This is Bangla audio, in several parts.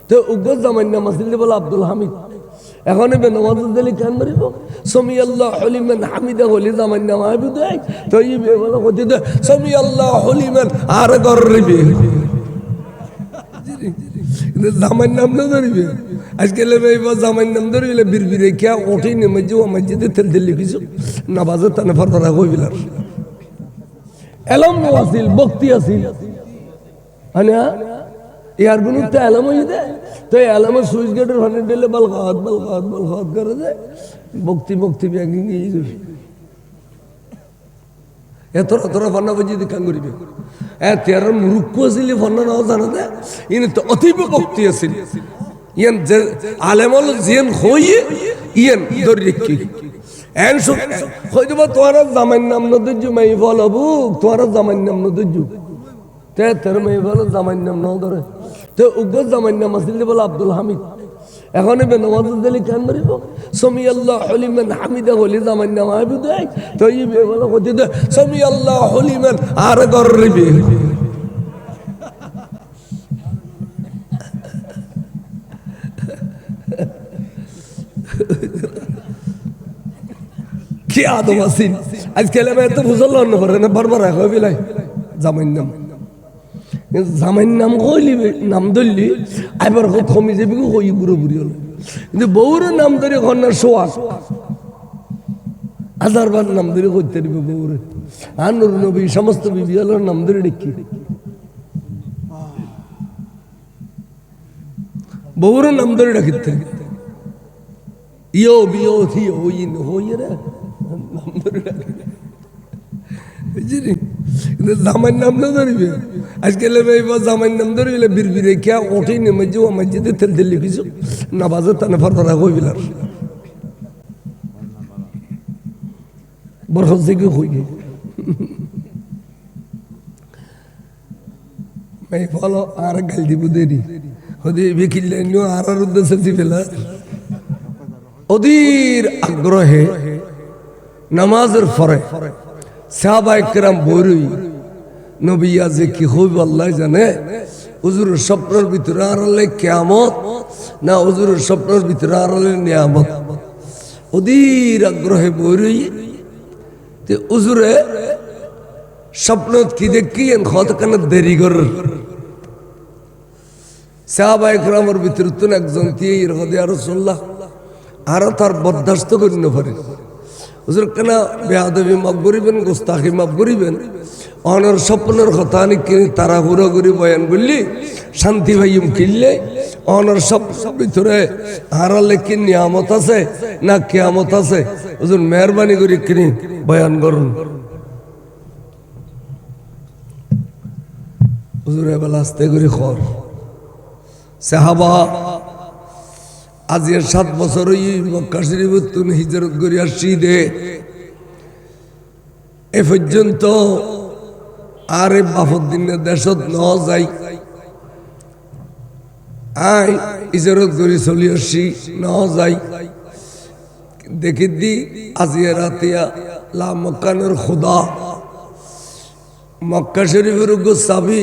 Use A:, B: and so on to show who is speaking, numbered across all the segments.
A: তো উগ্র জামাই নাম আসিল বলে আব্দুল হামিদ। এখন এবার নওয়াজ দিলি কেন মারিব সমি আল্লাহ হলিমান হামিদা হলি জামাই নাম আবি দেয় তো এই বলে হতে দে সমি আল্লাহ হলিমান আর গরিবে জামাই নাম না ধরিবে আজকাল জামাই নাম ধরিলে বিরবিরে কে ওঠে নেমে যে ও মসজিদে তেল দিল্লি কিছু না বাজার তানে ফরফরা কইবিলার এলম আসিল বক্তি আসিল আনা ইয়ার গুলো তো এলম হয়ে দেয় তো এলম সুইচ গেটের ফানে দিলে বলখাত করে দেয় বক্তি ব্যাগিং এতরা ফান্না বাজি কান করিবে তের মুরুক্কু আসিল ফান্না নাও জানা দেয় ইনি তো অতীব বক্তি আসিল ইয়ান যে আলেমল জিয়ান হইয়ে ইয়ান দরিকি এন সব হই দেব তোরা জামাই নাম ন দজ্জু মাই বলবু তোরা জামাই নাম ন দজ্জু তে তের মাই বল জামাই নাম নাও ধরে তো উগ্র জামাই নাম আসিল বলে আব্দুল হামিদ। এখন এবার নওয়াজ দিলি কেন মারিব সমি আল্লাহ হলিমান হামিদা হলি জামাই নাম আবি দেয় তো এই বলে হতে দে সমি আল্লাহ হলিমান আর গরিবে কি আদম আসিন আজকাল আমি এত বুঝল না পারে না বারবার হয়ে বিলাই জামাই নাম কইলি নাম ধরলি আবার কমি যাবি কই বুড়ো বুড়ি হলো কিন্তু বউর নাম ধরে কন্যার সোয়াক হাজারবার নাম ধরে করতে দিবে বউরে আর নুর নবী সমস্ত বিবি হলোর নাম ধরে ডেকি বউর নাম ধরে ডাকিতে ইয়ো বিয়ো থিও হইন হইয়ে রে নাম ধরে ডাকি বুঝলি কিন্তু জামাই নাম না ধরিবে আজকাল জামাই নাম ধরিলে বিরবিরে কে ওঠে নেমে যে ও মসজিদে তেল দিল্লি কিছু না বাজার তানে ফরফরা কইবিলার বরফ থেকে হই গে মাই ফলো আর গাল দিব দেরি হদি বিকিলে নিও আর উদ্দেশ্যে দিবেলা অধীর আগ্রহে নামাজের পরে সাহাবায়ে কেরাম বইরই নবী আজে কি হইব আল্লাহ জানে হুজুরের স্বপ্নের ভিতরে আড়ালে কিয়ামত না হুজুরের স্বপ্নের ভিতরে আড়ালে নিয়ামত অধীর আগ্রহে বইরই তে হুজুরে স্বপ্নত কি দেখি কতখানি দেরি কর সাহাবায়ে কেরামের ভিতরে তো একজন দিয়ে ইয়া রাসূলুল্লাহ আর তার বরদাস্ত করি না পারে হুজুর কেন বেয়াদবি মাফ করিবেন গোস্তাখি মাফ করিবেন অনর স্বপ্নের কথা নাকি তারা হুড়ো করি বয়ান করলি শান্তি ভাইম কিনলে অনর স্বপ্নের ভিতরে হারালে কি নিয়ামত আছে না কিয়ামত আছে হুজুর মেহরবানি করে কিনি বয়ান করুন হুজুর এবার আস্তে করে খর সাহাবা আজের 7 বছর মক্কা শরীফত হিজরত করে আসছি দে এ পর্যন্ত আরে বাফুদ্দিনের দেশত ন যাই আই হিজরত করে চলি আসছি ন যাই দেখি দি আজিয়া রাতিয়া লা মক্কানের খুদা মক্কা শরীফের গোসাবি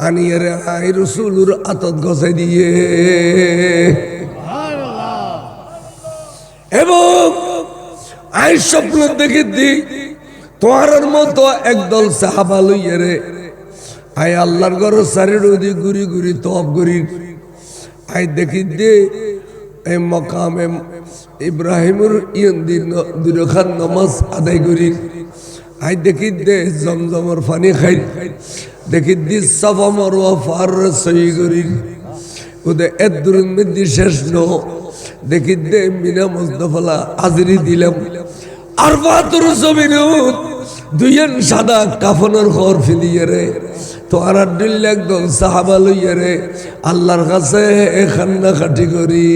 A: আনিয়ারে আই রসুলুর আতত গছাই দিয়ে এবং আই স্বপ্ন দেখে দি তোমার মতো একদল সাহাবা লইয়া রে আই আল্লাহর ঘর সারির ওদি ঘুরি ঘুরি তপ ঘুরি আই দেখি দে এই মকামে ইব্রাহিমুর ইয়ন্দির দুরখান নামাজ আদায় করি আই দেখি দে জমজমর পানি খাই দেখি দি সাফা মারওয়া পার সই করি ওদে এত দূরের মধ্যে শেষ ন দেখি দে মিনা মুজদাফলা হাজিরি দিলাম আর বাহাত্তর জমিনুত দুইজন সাদা কাফনের ঘর ফেলিয়ে রে তো আর একদম সাহাবা লইয়া রে আল্লাহর কাছে খান্না খাটি করি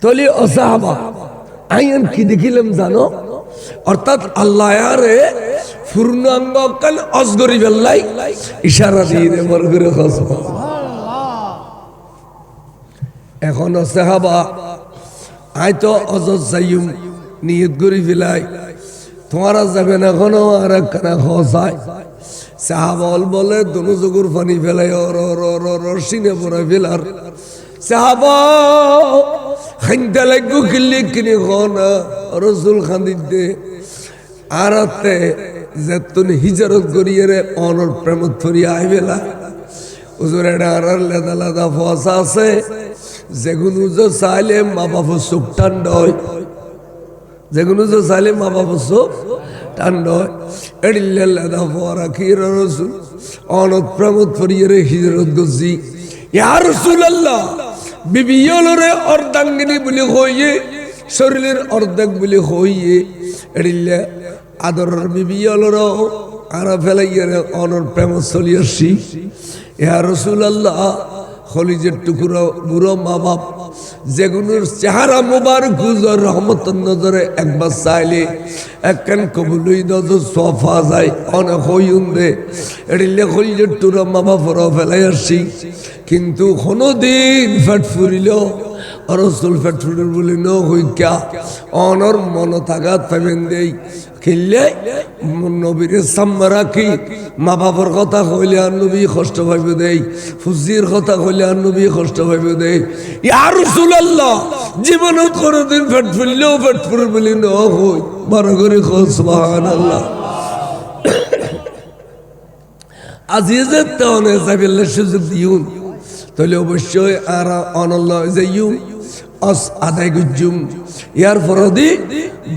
A: তলি ও সাহাবা আইন কি দেখিলাম জানো অর্থাৎ আল্লাহ আরে পূর্ণাঙ্গ কাল অজগরি বেল্লাই ইশারা দিয়ে মর করে খসবা এখনো সাহাবা আই তো অজজ যাইম নিয়ত করি ফেলাই তোমারা যাবেন এখনো আর একখানা খসায় সাহাবল বলে দোনো চকুর পানি ফেলাই রসিনে পড়া ফেলার সাহাবা খাইতে লাগবো কিল্লি কিনে খানা রসুল খান্দিতে আরাতে যে তুমি হিজরত করিয়ে রে অনর প্রেমত ফরিয়া আইবেলা হুজুর এটা আরার লেদা লেদা ফসা আছে যেগুলো যে চাইলে মা বাবা চোখ ঠান্ডা হয় যেগুলো যে চাইলে মা বাবা চোখ ঠান্ডা হয় এড়িলে লেদা ফরা খির রসুল অনত প্রেমত ফরিয়ে রে হিজরত করছি ইয়া রাসূলুল্লাহ বিবিয়লরে অর্ধাঙ্গিনী বলে হইয়ে শরীরের অর্ধেক বলে হইয়ে এড়িলে আদরের বিবিয়লর আরা ফেলাইয়ে রে অনর প্রেমত চলি আসছি ইয়া রাসূলুল্লাহ খলিজের টুকুরা বুড়ো মা বাপ যেগুলোর চেহারা মোবারক হুজুর রহমতের নজরে একবার চাইলে একখান কবুলই নজর সফা যায় অনেক হইউন রে এড়িলে খলিজের টুরা মা বাপর ফেলাই আসছি কিন্তু কোনোদিন ফেট ফুরিল রসুল ফেট ফুরিল বলি ন হইকা অনর মন থাকাত পাবেন দেই খেললে নবীর সাম্মা রাখি মা বাবার কথা কইলে আর নবী কষ্ট পাইব দেই ফুজির কথা কইলে আর নবী কষ্ট পাইব দেই ইয়া রাসূলুল্লাহ জীবনত কোনোদিন ফেট ফুরলেও ফেট ফুর বলি ন হই বড় করে কই সুবহানাল্লাহ আজিজের তনে যাবিল্লা সুযোগ দিউন তাহলে অবশ্যই আর অনল্য যাইউ অস আদায় গুজুম ইয়ার ফরদি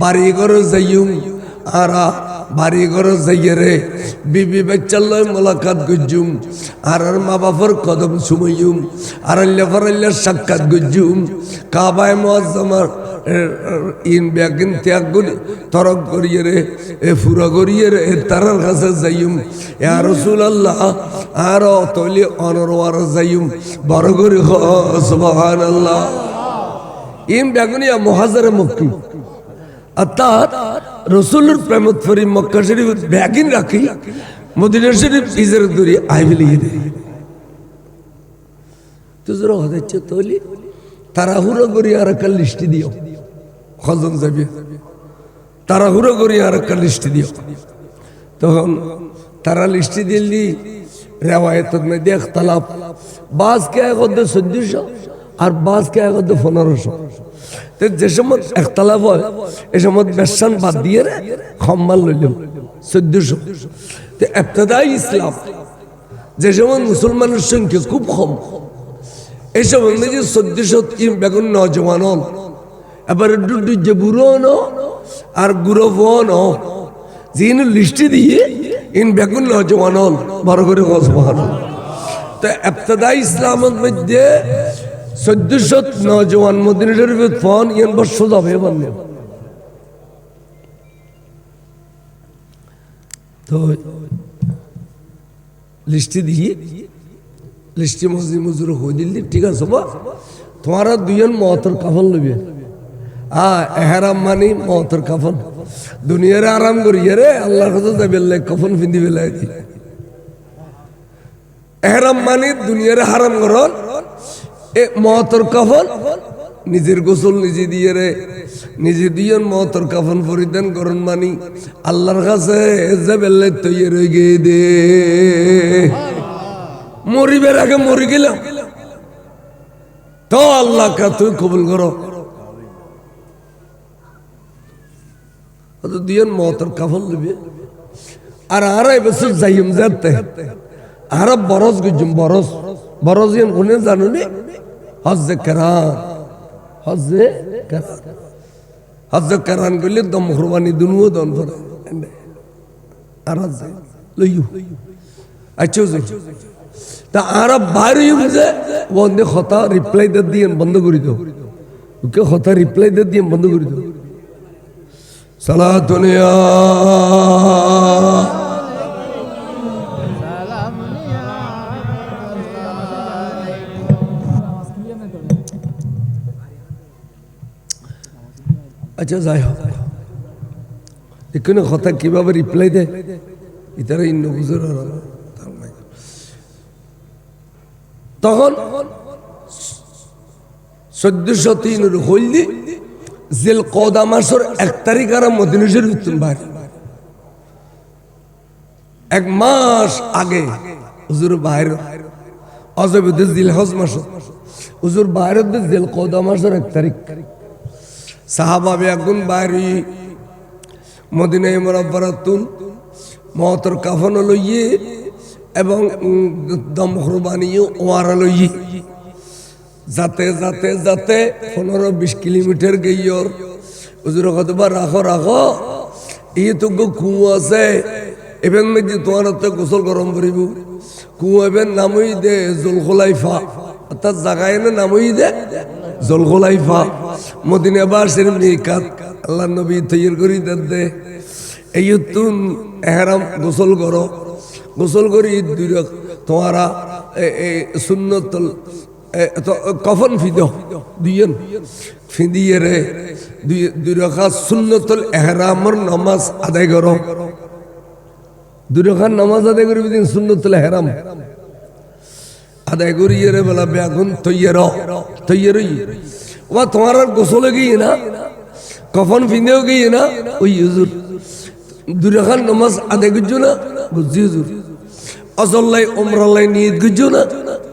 A: বাড়ি ঘর যাইউম আরা বাড়ি ঘর যাইয়ে রে বিবি বাচ্চাল্লয় মোলাকাত গুজুম আর মা বাপর কদম সুমইউম আর আল্লাহ সাক্ষাৎ গুজুম কাবায় মুআজ্জামার ইন ব্যাগিন ত্যাগ করি তরক করিয়ে রে এ ফুরা করিয়ে রে তারার কাছে যাইম ইয়া রাসূলুল্লাহ আর তলি অনরওয়ার যাইম বড় করে সুবহানাল্লাহ ইন ব্যাগুনিয়া মুহাজিরে মক্কি অর্থাৎ রসুলের প্রেমত ফরি মক্কা শরীফ ব্যাগিন রাখি মদিনা শরীফ হিজরত করি আইবিলিয়ে দে তুজরা হচ্ছে তলি তাড়াহুড়ো করি আর একটা লিস্ট দিও কজন যাবে তাড়াহুড়ো করি আর একটা লিস্ট দিও তখন তারা লিস্ট দিলি রেওয়ায়ত মে দেখ তালাব বাস কে গদ 1400 আর বাস কে গদ 1500 তো যে সময় একতলাপ হয় এই সময় বেশান বাদ দিয়ে খম্মাল লইলাম 1400 তো ইবতদাই ইসলাম যে সময় মুসলমানের সংখ্যা খুব কম এই সময় যে 1400 বেগুন নজওয়ান হল এবার ডুডু যে বুড়ো ন আর গুরো ফোন যিনি লিস্ট দিয়ে ইন বেগুন নজওয়ান হল বড় করে সুবহানাল্লাহ তো ইবতদাই ইসলামের মধ্যে 1400 নজওয়ান মদিনা শরীফের ফোন ইয়ান বর্ষ যাবে বললেন তো লিস্টি দিয়ে লিস্টি মজুর হয়ে দিল্লি ঠিক আছে বা তোমারা দুজন মহতর কাফন লইবে এহারাম মানি মহতর কাফন দুনিয়ার আরাম করিয়ে রে আল্লাহর কাছে যাবে কাফন পিন্ধি বেলায় দি এহারাম মানি দুনিয়ার হারাম করন এ মহতর কাফন নিজের গোসল নিজে দিয়ে রে নিজে দিয়ে মহতর কাফন পরিধান করন মানি আল্লাহর কাছে যাবে তৈরি হয়ে গিয়ে দে মরিবের আগে মরি গেলাম তো আল্লাহ কা তুই কবুল করো দিয়েন মহতর কাফন লিবে আর আড়াই বছর যাইম যাতে আর বরস গুজুম বরস বরস ইয়ান কোনে জানো নি হজ্জে কেরান হজ্জে কেরান হজ্জে কেরান করলে দম কুরবানি দুনুও দন করে আর লইউ আচ্ছা তা আর বাইরে যে বন্ধে কথা রিপ্লাই দিয়ে বন্ধ করে দাও ওকে কথা রিপ্লাই দিয়ে বন্ধ করে দাও সালাতুন ইয়া আচ্ছা যাই হোক এখানে কথা কিভাবে রিপ্লাই দেয় ইতারা ইন্ন বুঝে তখন 1403 হইলি জিল কওদা মাসের 1 তারিখ আর মদিনা শরীফ বাইরে এক মাস আগে হুজুর বাইরে অজবেদ জিলহজ মাস হুজুর বাইরে জিল কদা মাসের 1 তারিখ সাহাবা বেগুন বাইরে মদিনায় মুনাওয়ারাতুন মওতর কাফন লইয়ে এবং দম কুরবানিও ওয়ারা লইয়ে যাতে যাতে যাতে 15-20 কিলোমিটার গইয়র হুজুর কতবা রাখো রাখো এই তো কুয়া আছে এবং যে তোমার তো গোসল গরম করিব কুয়া এবেন নামই দে জুলখুলাইফা অর্থাৎ জায়গায় না নামই দে জুলখুলাইফা মদিনা বাসের মিকাত আল্লাহ নবী তৈরি করি দে এই তুন এহরাম গোসল করো গোসল করি দুই তোমারা সুন্নতুল কফন ফিদ দুইয়েন ফিদিয়ে রে দুই রাকাত সুন্নতুল ইহরামের নামাজ আদায় করো 2 রাকাত নামাজ আদায় করবি দিন সুন্নতুল ইহরাম আদায় করিয়ে রে বলা বেগুন তৈয়ারই ওয়া তোমার গোসলে গিয়ে না কফন ফিদেও গিয়ে না ওই হুজুর 2 রাকাত নামাজ আদায় করছো না বুঝছি হুজুর অজল্লাই উমরাল্লাই নিয়ত করছো না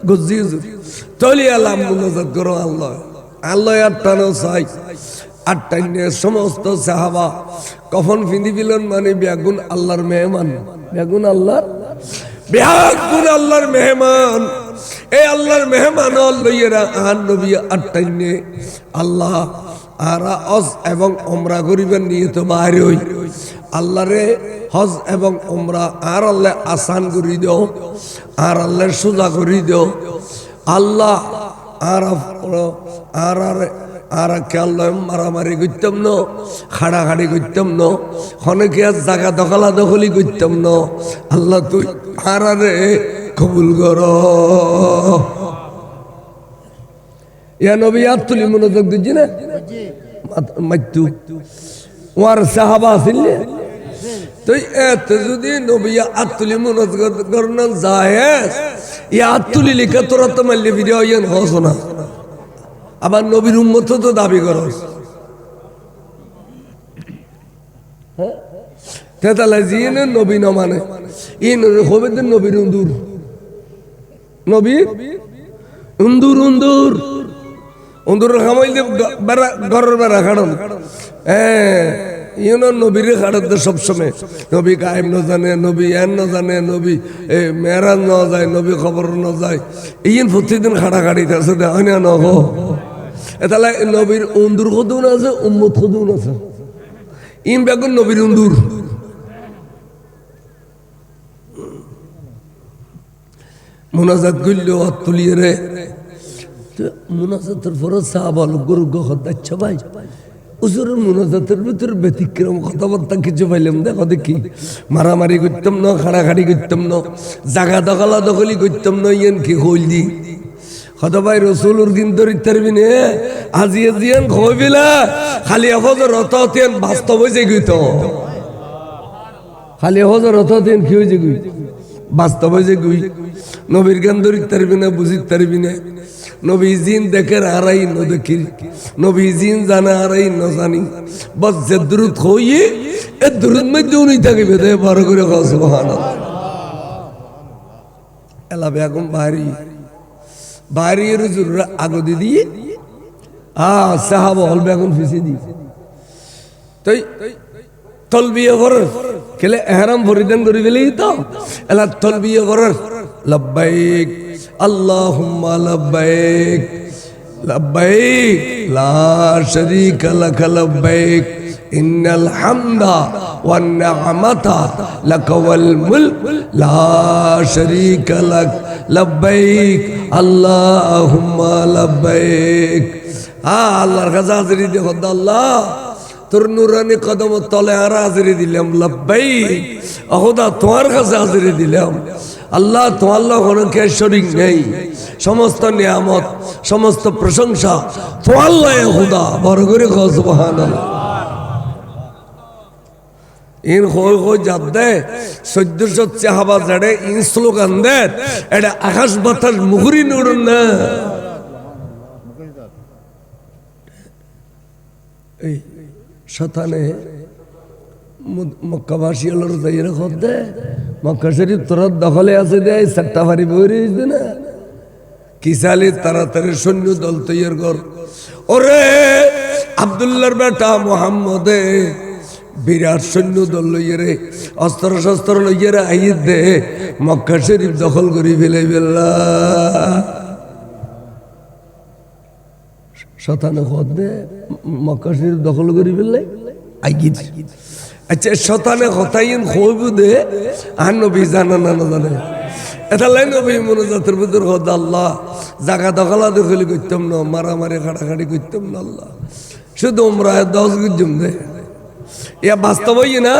A: বুঝছি হুজুর তলি আল্লাহ মুনাজাত করো আল্লাহ আল্লাহ আটটানো চাই আটটাইনে সমস্ত সাহাবা কফন ফিন্দি বিলন মানে বেগুন আল্লাহর মেহমান বেগুন আল্লাহর মেহমান এই আল্লাহর মেহমান লইয়েরা আন নবী আটটাইনে আল্লাহ আরা হজ এবং ওমরা করিবেন নিয়ে তো বাইরে হই আল্লাহরে হজ এবং ওমরা আর আল্লাহ আসান করি দাও আর আল্লাহ সোজা করি দাও আল্লাহ আর আল্লাহ মারামারি করতাম ন খাড়াখাড়ি করতাম ন অনেকে আর জায়গা দখলা দখলি করতাম ন আল্লাহ তুই আরে কবুল কর ইয়া নবী আর তুলি মনোযোগ দিচ্ছি না মাইতু ওয়ার সাহাবা আছিল তো এত যদি নবী আর তুলি মনোযোগ করন যায় তুলি লিখে তোরা তো মারলে ভিডিও ইয়ান হস না আবার নবীর উম্মত তো দাবি করস তেতালা জিনে নবী ন মানে ইন হবে নবীর উন্দুর উন্দুর খামাইল ঘরের বেড়া খাড়ন ইউনো নবীর খাড়ত সবসময় নবী গায়েব ন জানে নবী এন ন জানে নবী মেরাজ ন যায় নবী খবর ন যায় ইন প্রতিদিন খাড়াখাড়ি আছে হয় না নহ তাহলে নবীর উন্দুর কদুন আছে উম্মত কদুন আছে ইন বেগুন নবীর উন্দুর মোনাজাত করল তুলিয়ে রে মোনাজাতের পরে সাহাবা গরু গচ্ছা ভাই হুজুরের মোনাজাতের ভিতরে ব্যতিক্রম কথাবার্তা কিছু পাইলাম দেখো দেখি মারামারি করতাম না খাড়াখাড়ি করতাম না জাগা দখলা দখলি করতাম না ইয়ান কি হইলি হত ভাই রসুলুর দিন ধরে তারবি নে আজিয়ে জিয়ান খইবিলা খালি হজর রততেন বাস্তব হয়ে যাই তো খালি হজর রততেন কি হয়ে যাই বাস্তব হয়ে যাই নবীর গান ধরি তারবি না বুঝি তারবি না নবী জিন দেখে আরাই ন দেখি নবী জিন জানা আরাই ন জানি বস যে দুরুদ হইয়ে এ দুরুদ মধ্যে উনি থাকবে দে বড় করে সুবহানাল্লাহ এলা বেগম বাড়ির জুররা আগদি দিয়ে সাহাবা হল বেগম ফিসে দি তাই তলবিয়া করার কেলে এহরাম পরিধান করি গেলেই তো এলা তলবিয়া করার লব্বাইক আল্লাহুম্মা লব্বাইক লব্বাইক লা শারীকা লাক লব্বাইক ইন্নাল হামদা ওয়ান নি'মাতা লাক ওয়াল মুলক লা শারীকা লাক লব্বাইক আল্লাহুম্মা লব্বাইক আল্লাহর কাছে হাজিরি দে খোদা আল্লাহ তোর নুরানি কদম তলে আর হাজিরি দিলাম লব্বাইক খোদা তোমার কাছে হাজিরি দিলাম আল্লাহ তো আল্লাহ কোনো কে শরীক নেই সমস্ত নিয়ামত সমস্ত প্রশংসা তো আল্লাহ খোদা বড় করে কও সুবহানাল্লাহ ইন খোল খো জাত দে 1400 সাহাবা জড়ে ইন স্লোগান দে এটা আকাশ বাতাস মুহুরি নুরন না এই শতানে মক্কাবাসী হলোর দাইরা খদ দে মক্কা শরীফ তোর দখলে আছে দেয় চারটা বাড়ি বইরে না কি চালি তাড়াতাড়ি সৈন্য দল তৈয়ার কর। ওরে আব্দুল্লাহর বেটা মোহাম্মদে বিরাট সৈন্য দল লইয়ে রে অস্ত্র শস্ত্র লইয়ে রে আইয়ে দে মক্কা শরীফ দখল করি ফেলে ফেললা শতানে খত দে মক্কা শরীফ দখল করি ফেললে আইয়ে। আচ্ছা শতানে কথাইন খইব দে আর নবী জানা না জানে এটা লাই নবী মনোজাতের ভিতর হদ আল্লাহ জাগা দখলা দখলি করতাম না মারামারি খাটাখাটি করতাম না আল্লাহ শুধু আমরা 10 গুজম দে ইয়া বাস্তব হই না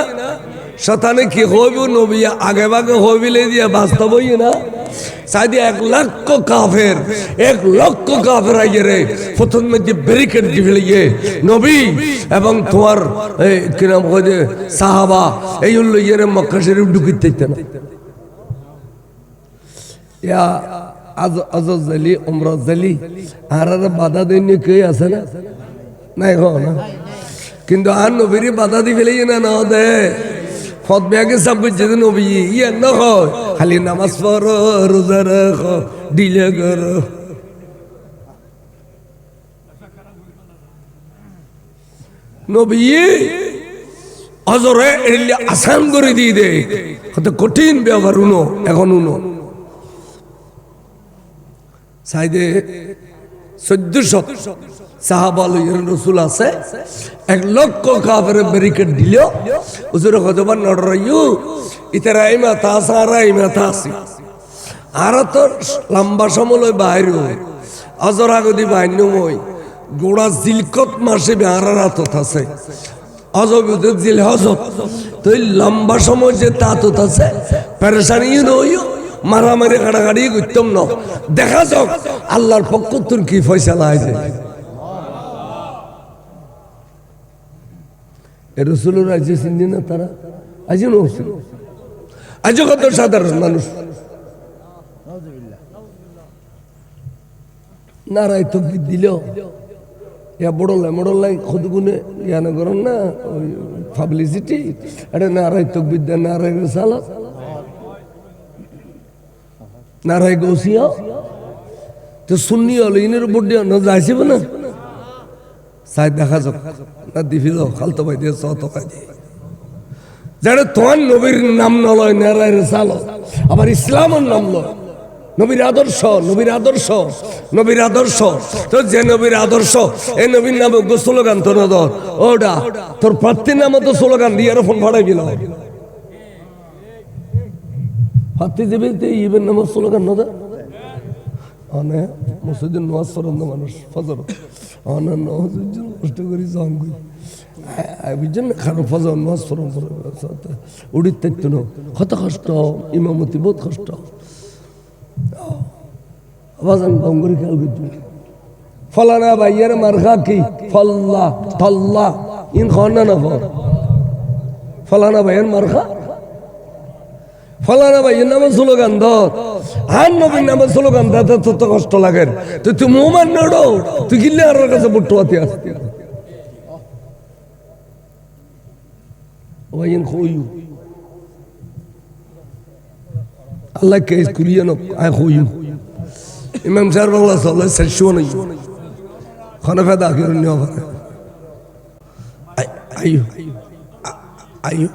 A: শতানে কি হইব নবী আগে ভাগে হইবিলে দিয়া বাস্তব হই না সাইদি 1 লক্ষ কাফের 1 লক্ষ কাফের আইয়ে রে প্রথম যে ব্যারিকেড দিলে নবী এবং তোমার কি নাম হয় যে সাহাবা এই হলো ইয়ে মক্কা শরীফ ঢুকিতে না ইয়া আজলি উমরা জালি আর বাধা দেয়নি কে আছে না নাই গো না কিন্তু আর নবীর বাধা দি ফেলে না না দে ফত ব্যাগে সব কিছু নবী ইয়ে না হয় খালি নামাজ পড়ো রোজা রাখো ডিলে করো নবী অজরে এলে আসান করে দিয়ে দে কত কঠিন ব্যবহার উনো এখন উনো সাইদে 1400 সাহাবা রসুল আছে 1 লক্ষ কাফের ব্যারিকেড দিল হুজুর কতবার নড়রাইও ইতারা ইমা তাসারা ইমা তাসি আর তো লম্বা সময় বাইরে অজর আগদি বাইন্য মই গোড়া জিলকত মাসে বেহারা রাত আছে অজবিদ জিল হজত তো লম্বা সময় যে তাত আছে পেরেশানি নইও মারামারি কাটাকাটি করতাম না দেখা যাক আল্লাহর পক্ষ তোর কি ফয়সালা আছে রসুলের আজ চিনি না তারা আজ নছিল আজ কত সাধারণ মানুষ নারায় তো দিল ইয়া বড়লাই খুদ গুনে ইয়ান করেন না ওই পাবলিসিটি এটা নারায় তো বিদ্যা নারায় সালা নারায় গৌসিয়া তো শুননি হলো ইনের বুদ্ধি না যাইছে না সাই দেখা যাক না দিফিল খালতো ভাই দিয়ে সতো ভাই দিয়ে যারা তোমার নবীর নাম নলয় নারায় সালো আবার ইসলামের নাম লয় নবীর আদর্শ নবীর আদর্শ নবীর আদর্শ তো যে নবীর আদর্শ এই নবীর নামে স্লোগান তো নদর ওটা তোর প্রার্থীর নামে তো স্লোগান দিয়ে ফোন ভাড়াই দিল প্রার্থী দেবে ইবের নামে স্লোগান নদর অনে মসজিদের নামাজ পড়েন না মানুষ ফজর অনে নামাজের জন্য কষ্ট করি জং করি বুঝছেন না খারাপ ফজর নামাজ পড়েন উড়ির থাকতো না কত কষ্ট ইমামতি বহুত কষ্ট বাজান গঙ্গরি খেয়াল করছি ফলানা ভাইয়ের মার্কা কি ফল্লা থল্লা ইন খাওয়ান না ফলানা ভাইয়ের মার্কা ফলানা ভাইয়ের নামে স্লোগান ধর আর নবীর নামে স্লোগান দিতে তত কষ্ট লাগে তুই মোমান নড়ো তুই কিনলে আর কাছে বুট্টুয়াতে আসতে ওয়াইন খইউ আল্লাহ কে কুলিয়ে ন আয় খইউ ইমাম সাহেব বাংলা সাল্লাহ সেশু নাই খনফা দাখির নিও পারে আইয়ু আইয়ু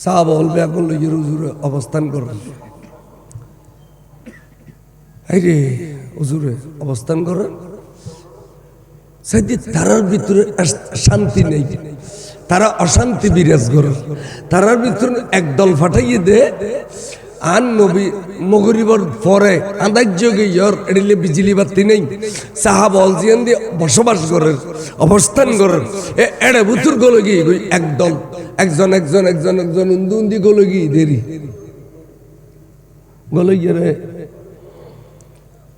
A: সাহাবা বলবে এখন লইয়ের হুজুরে অবস্থান করেন এই রে হুজুরে অবস্থান করেন সাইদি তারার ভিতরে শান্তি নেই তারা অশান্তি বিরাজ করে তারার ভিতরে একদল ফাটাইয়ে দে আর নবী মগরিবর পরে আন্দাজ্য গিয়র এডিলে বিজলি বাতি নেই সাহাবা অলজিয়ান দিয়ে বসবাস করেন অবস্থান করেন এড়ে বুতুর গলগি একদল একজন একজন একজন একজন উন্দি গলগি দেরি গলগিয়ে রে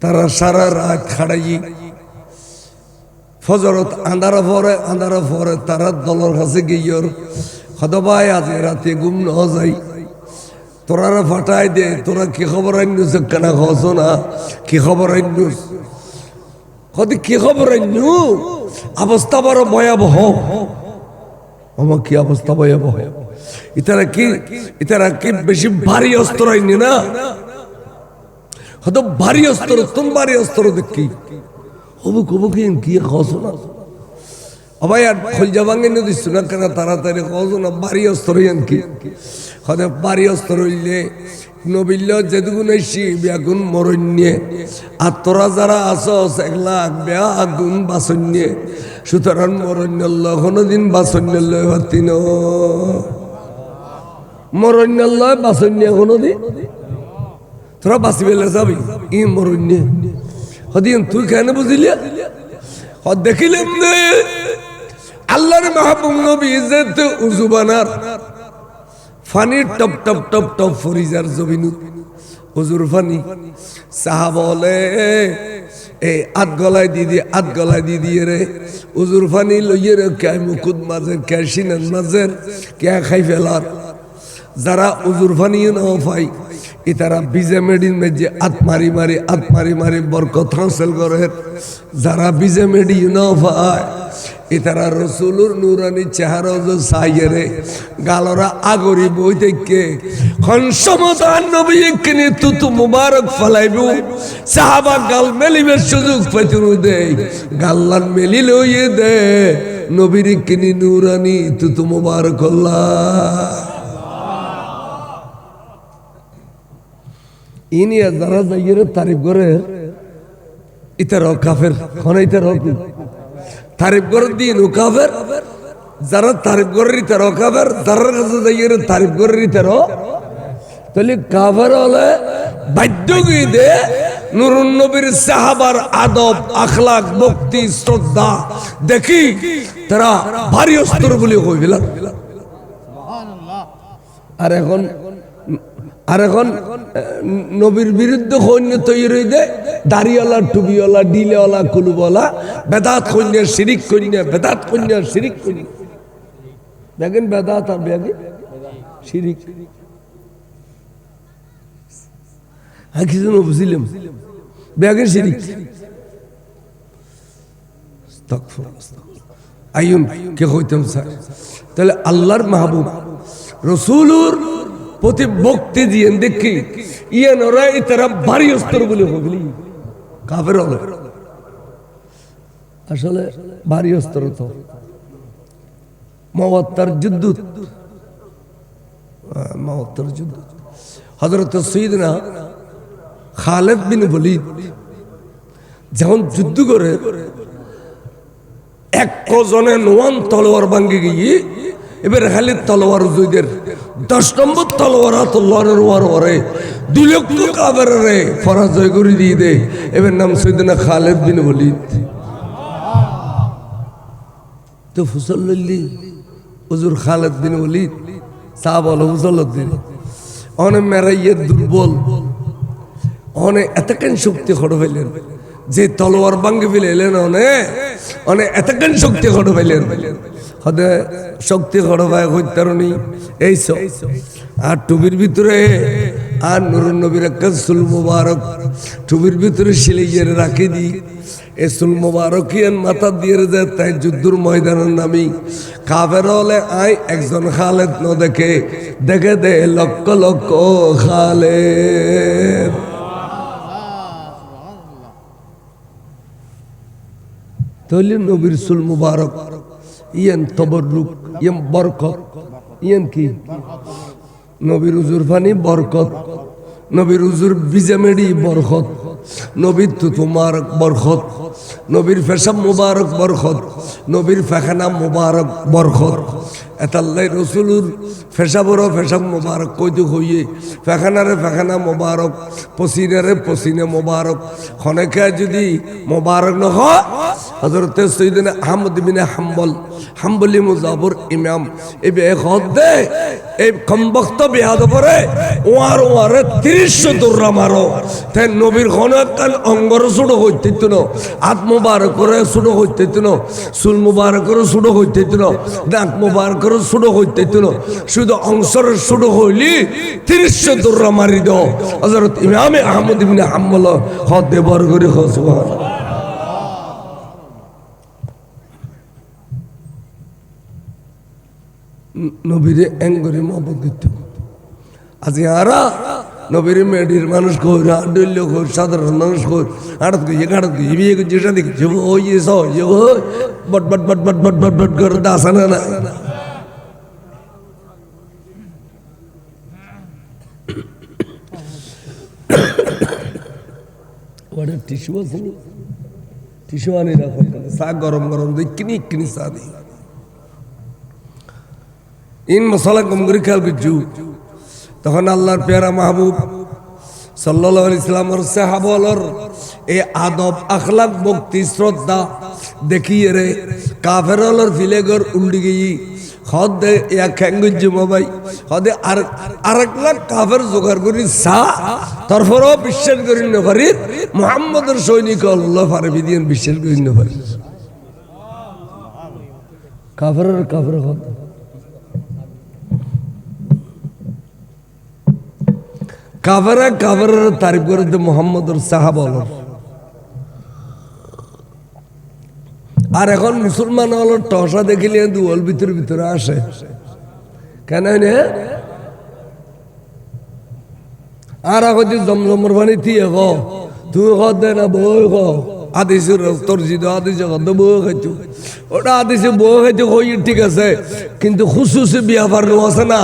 A: তারা সারা রাত খাড়াই ফজরত আন্ধারা পরে তারা দলের কাছে গিয়র খদ ভাই আজ রাতে ঘুম ন যাই তোরা ফাটাই দে তোরা কি খবর আইনুস কেনা খস না কি খবর আইনুস কদি কি খবর আইনু অবস্থা বড় ভয়াবহ আমার কি অবস্থা ভয়াবহ। ইতারা কি বেশি ভারী অস্ত্র আইনি না, হয়তো ভারী অস্ত্র, তুমি ভারী অস্ত্র দেখি হবু কবু কি খাওয়াছো না ভাই, আর খলজা ভাঙে দিচ্ছ না কেন তাড়াতাড়ি খাওয়াছো না, ভারী অস্ত্র কি হয়তো ভারী অস্ত্র হইলে নবিল্য যেটুকুন এসি বেগুন মরণ্যে আর তোরা যারা আছো একলা বেগুন বাসন্যে, সুতরাং মরণ্যল্লয় কোনোদিন বাসন্যল্লয় ভাতি ন মরণ্যল্লয় বাসন্যে কোনোদিন তোরা বাঁচি পেলে যাবি ই মরণ্যে হদিন তুই কেন বুঝলি দেখিলাম নে আল্লাহর মাহবুব নবী যেতে উজু বানার ফানি টপ টপ টপ টপ ফরিজার জমিনুত হুজুর ফানি সাহাবা বলে এই আধ গলায় দিয়ে রে হুজুর ফানি লইয়ে রে কে মুকুদ মাঝের কে সিনান মাঝের কে খাই ফেলার যারা হুজুর ফানি না পাই ইতারা বিজে মেডিন মেজে আত মারি বরকত হাসিল করে, যারা বিজে মেডি না পায় ইতারা রসুলুর নুরানি চেহারা যে সাইরে গালরা আগরি বই থেকে খনসমতান নবী কিনে তুতু মুবারক ফলাইবু সাহাবা গাল মেলিবে সুযোগ পেতুন দে গাল্লান মেলি লইয়ে দে নবীর কিনি নুরানি তুতু মুবারক আল্লাহ ইনিয়া যারা যাইরে তারিফ করে ইতারা কাফের কোন ইতারা তারিফ করে দিন ও কাফের, যারা তারিফ করে তারা কাফের, যারা কাছে যাইয়ে তারিফ করে তারা তাহলে কাফের হলে বাধ্য গিয়ে দে নুরুন নবীর সাহাবার আদব আখলাক ভক্তি শ্রদ্ধা দেখি তারা ভারী অস্ত্র বলে কইলাম। আর এখন নবীর বিরুদ্ধে সৈন্য তৈরি হয়ে দেয় দাড়িওয়ালা টুবিওয়ালা ডিলেওয়ালা কুলুবলা বেদাত সৈন্য শিরিক কন্যা বেদাত কন্যা শিরিক কন্যা দেখেন বেদাত আর ব্যাগে শিরিক হ্যাঁ কিছু না বুঝিলাম ব্যাগে শিরিক আইন কে হইতাম স্যার তাহলে আল্লাহর মাহবুব রসুলুর প্রতি ভক্তি দিয়ে দেখি ইয়ে নরা তারা ভারী অস্ত্র বলে হগলি কাফের হলে আসলে ভারী অস্ত্র তো মওয়াত্তার যুদ্ধ হযরত সাইয়্যিদনা খালিদ বিন ওয়ালিদ যখন যুদ্ধ করে এক কজনে নোয়ান তলোয়ার ভাঙ্গে গিয়ে এবার খালি তলোয়ার জুইদের 10 নম্বর তলোয়ার আল্লাহর ওয়ারে 2 লক্ষ কাফেররে পরাজয় করে দিয়ে দে। এবার নাম সাইয়্যিদনা খালিদ বিন ওয়ালিদ। তো ফুসল্লি হুজুর খালিদ বিন ওয়ালিদ সাহাবা হলো ফুসল্লুদ্দিন অনেক মেরাইয়ের দুর্বল অনেক এতখান শক্তি খড় হইলেন যে তলোয়ার ভাঙ্গে ফেলেলেন অনেক এতখান শক্তি খড় হইলেন হদে শক্তি খড় ভাই হইতারনি এই সব আর টুবির ভিতরে আর নুরুন নবীর একটা সুল মুবারক টুবির ভিতরে সিলাইয়ের রাখি দি এই সুল মুবারক মাথা দিয়ে যায় তাই যুদ্ধর ময়দানের নামি কাফের হলে আই একজন খালেদ ন দেখে দেখে দে লক্ষ লক্ষ খালেদ। তাহলে নবীর সুল মুবারক ইয়ান তবরুক ইয়ান বরকত ইয়ান কি নবীর হুজুর ফানি বরকত নবীর হুজুর বিজামেডি বরকত নবীর তুতু মুবারক বরকত নবীর ফেশাব মুবারক বরকত নবীর ফাখানা মুবারক বরকত এতাল্লাই রসুলুর ফেশাবরও ফেশাব মুবারক কইতে হইয়ে ফাখানারে ফাখানা মুবারক পসিনারে পসিনে মুবারক খনেকা যদি মুবারক নহ হযরত সাইয়্যিদনা আহমদ বিন হাম্বলি মুজাবর ইমাম এই বেখত দে এই কমবক্ত বিয়াদ পরে ওয়ারে 30 দৌড়া মারো তাই নবীর খনকান অঙ্গর ছোট হইতে ন হাত মুবারক করে ছোট হইতে ন চুল মুবারক করে ছোট হইতে ন নাক মুবারক করে ছোট হইতে ন শুধু অংশর ছোট হইলি 30 দৌড়া মারি দাও হযরত ইমাম আহমদ বিন হাম্বল হদ দে বর করে সুবহানাল্লাহ। নবীরে এঙ্গরি মহব্বত করত আজ আরা নবীর মেডির মানুষ কই আড্ডল্য কই সাধারণ মানুষ কই আড়ত কই গাড়ত কই বিয়ে কই যেটা দেখি যে ওই এস ওই বট বট বট বট বট বট বট করে দাসানা না ওটা টিস্যু আছে টিস্যু আনি রাখো চা গরম গরম দিই কিনি কিনি চা দিই ইন মশলা কম করে খেয়াল করছু তখন আল্লাহর পেয়ারা মাহবুব সাল্লাল্লাহু আলাইহি ইসলামের সাহাবালর এই আদব আখলাক ভক্তি শ্রদ্ধা দেখিয়ে রে কাফেরলর ফিলেগর উল্ডি গই খদ দে ইয়া খেঙ্গুজ মোবাই খদে আরেক লাখ কাফের জোগাড় করি সা তারপরও বিশ্বাস করি না পারি মুহাম্মদের সৈনিক আল্লাহ পারে বিদিন বিশ্বাস করি না পারি কাফের খদ কাফের তারিফ করে দে মুহাম্মদের সাহাবালর আর এখন মুসলমান হলো টসা দেখিলে দুয়াল ভিতরে আসে কেন আর এখন জমজমর পানি থিয়ে গ তুই দে না বই গ আদিসের তোর জিদ আদিসে বউ খাইছো ওটা আদিসে বউ খাইছো হই ঠিক আছে কিন্তু খুশুসি বিয়া পারলো আছে না